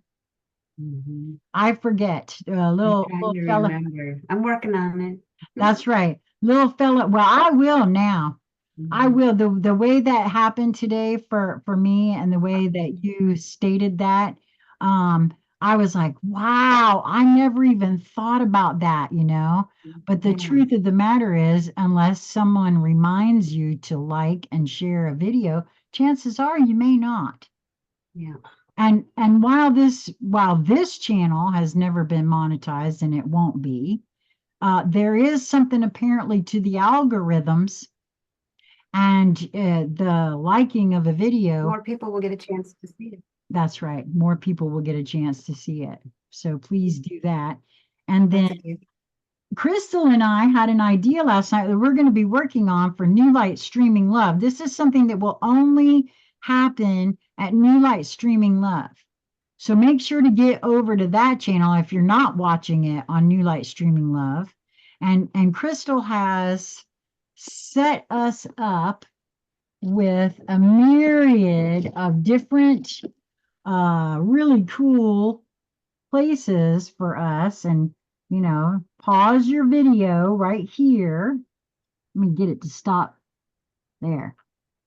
I forget. Little fella. Remember. I'm working on it. That's right. Little fella. Well, I will now. I will. The way that happened today for me and the way that you stated that, I was like, wow, I never even thought about that, But the truth of the matter is, unless someone reminds you to like and share a video, chances are you may not. Yeah. And while this channel has never been monetized and it won't be, there is something apparently to the algorithms and the liking of a video. More people will get a chance to see it. That's right. More people will get a chance to see it. So please do that. And then Crystal and I had an idea last night that we're going to be working on for New Light Streaming Love. This is something that will only happen at New Light Streaming Love. So make sure to get over to that channel if you're not watching it on New Light Streaming Love. And Crystal has set us up with a myriad of different really cool places for us. And pause your video right here. Let me get it to stop there.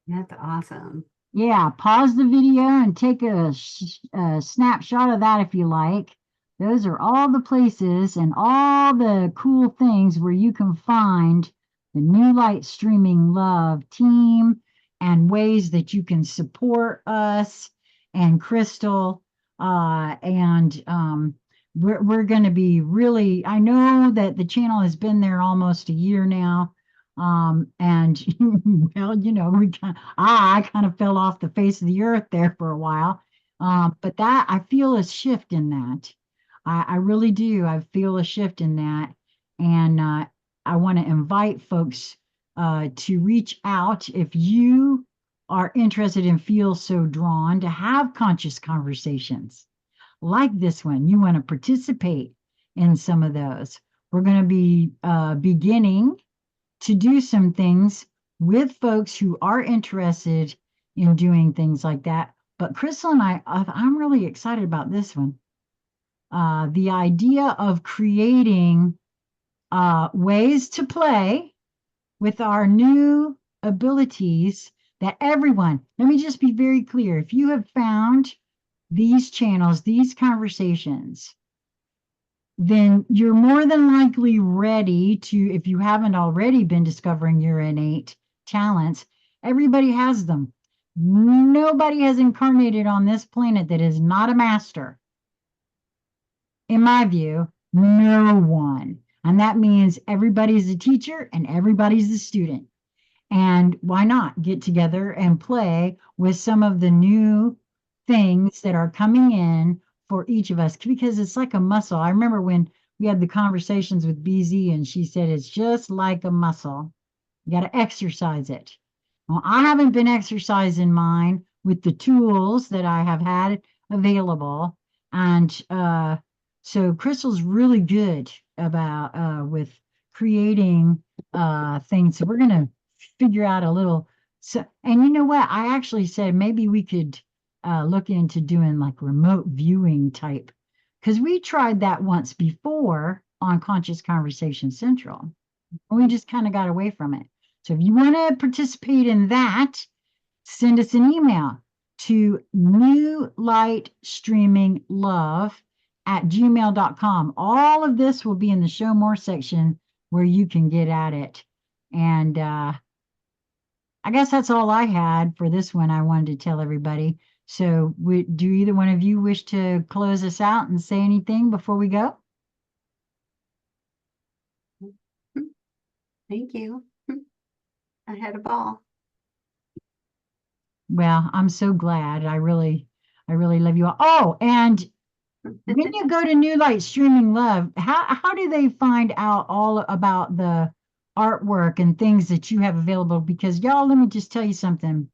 That's awesome. Yeah, pause the video and take a snapshot of that if you like. Those are all the places and all the cool things where you can find the New Light Streaming Love team and ways that you can support us and Crystal. We're going to be really, I know that the channel has been there almost a year now. And well, I kind of fell off the face of the earth there for a while. But that I feel a shift in that. I really do. I feel a shift in that. And I want to invite folks to reach out if you are interested and feel so drawn to have conscious conversations like this one. You want to participate in some of those. We're going to be beginning to do some things with folks who are interested in doing things like that. But Crystal and I'm really excited about this one. The idea of creating ways to play with our new abilities that everyone, let me just be very clear. If you have found these channels, these conversations, then you're more than likely ready to, if you haven't already been discovering your innate talents, everybody has them. Nobody has incarnated on this planet that is not a master. In my view, no one. And that means everybody's a teacher and everybody's a student. And why not get together and play with some of the new things that are coming in for each of us? Because it's like a muscle. I remember when we had the conversations with BZ and she said, it's just like a muscle. You got to exercise it. Well, I haven't been exercising mine with the tools that I have had available. And so Crystal's really good about with creating things. So we're going to figure out a little. So, and you know what? I actually said maybe we could look into doing like remote viewing type, because we tried that once before on Conscious Conversation Central. And we just kind of got away from it. So if you want to participate in that, send us an email to knewlightstreaminglove@gmail.com. All of this will be in the show more section where you can get at it. And I guess that's all I had for this one. I wanted to tell everybody. So do either one of you wish to close us out and say anything before we go? Thank you. I had a ball. Well, I'm so glad. I really love you all. Oh, and when you go to New Light Streaming Love, how do they find out all about the artwork and things that you have available? Because y'all, let me just tell you something.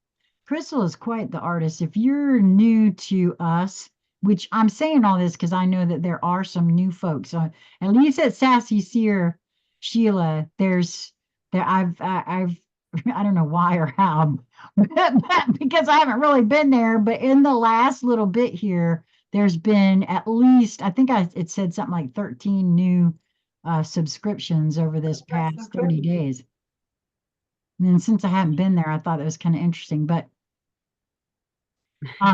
Crystal is quite the artist. If you're new to us, which I'm saying all this because I know that there are some new folks. At least at Sassy Seer Sheila, I've I don't know why or how, but because I haven't really been there. But in the last little bit here, there's been at least, I think it said something like 13 new subscriptions over this past 30 days. And since I haven't been there, I thought it was kind of interesting. But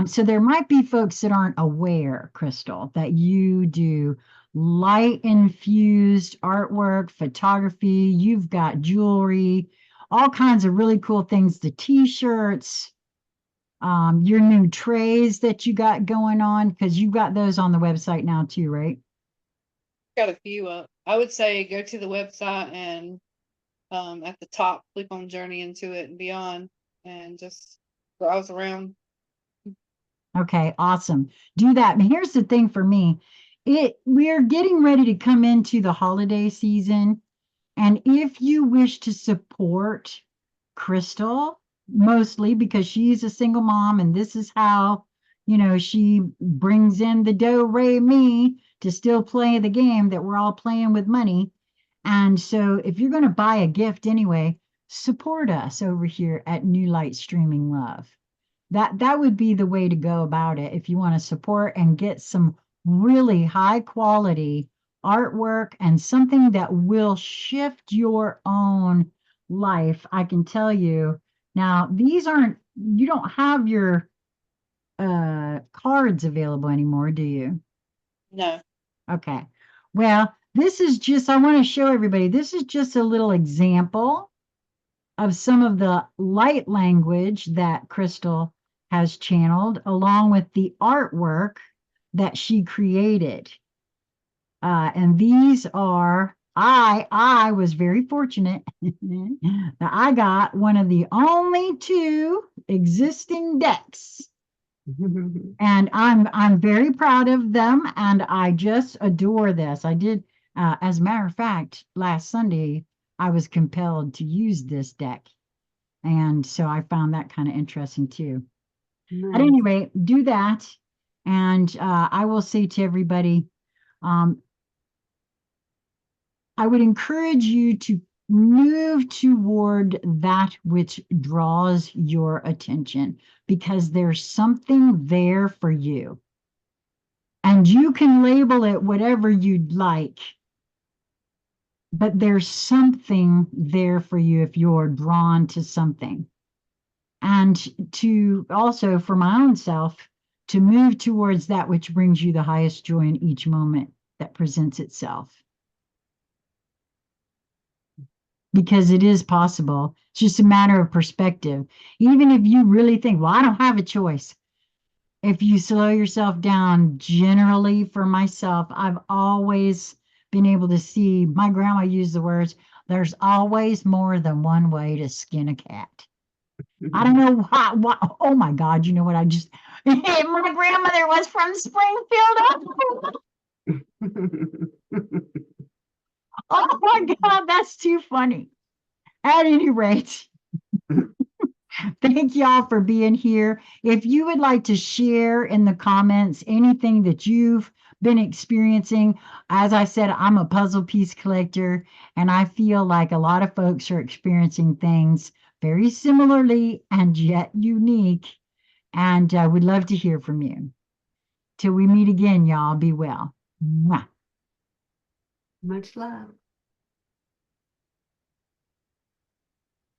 so there might be folks that aren't aware, Crystal, that you do light infused artwork, photography, you've got jewelry, all kinds of really cool things, the t-shirts, your new trays that you got going on, because you've got those on the website now too, right? Got a few up. I would say go to the website and at the top, click on Journey into It and Beyond and just browse around. Okay, awesome. Do that. And here's the thing for me. We're getting ready to come into the holiday season. And if you wish to support Crystal, mostly because she's a single mom and this is how, she brings in the do-re-mi to still play the game that we're all playing with money. And so if you're going to buy a gift anyway, support us over here at New Light Streaming Love. That would be the way to go about it if you want to support and get some really high quality artwork and something that will shift your own life. I can tell you now, you don't have your cards available anymore, do you? No. Okay. Well, I want to show everybody, this is just a little example of some of the light language that Crystal has channeled, along with the artwork that she created. And these are, I was very fortunate that I got one of the only 2 existing decks. And I'm very proud of them, and I just adore this. I did, as a matter of fact, last Sunday, I was compelled to use this deck. And so I found that kind of interesting too. Nice. At any rate, do that. And I will say to everybody, I would encourage you to move toward that which draws your attention, because there's something there for you. And you can label it whatever you'd like. but there's something there for you if you're drawn to something. And to also, for my own self, to move towards that which brings you the highest joy in each moment that presents itself. Because it is possible. It's just a matter of perspective. Even if you really think, well, I don't have a choice. If you slow yourself down, generally for myself, I've always been able to see, my grandma used the words, there's always more than one way to skin a cat. I don't know why, oh my God, you know what I just, my grandmother was from Springfield. Oh my God, that's too funny. At any rate, thank y'all for being here. If you would like to share in the comments anything that you've been experiencing, as I said, I'm a puzzle piece collector, and I feel like a lot of folks are experiencing things very similarly and yet unique. And we'd love to hear from you. Till we meet again, y'all, be well. Mwah. Much love.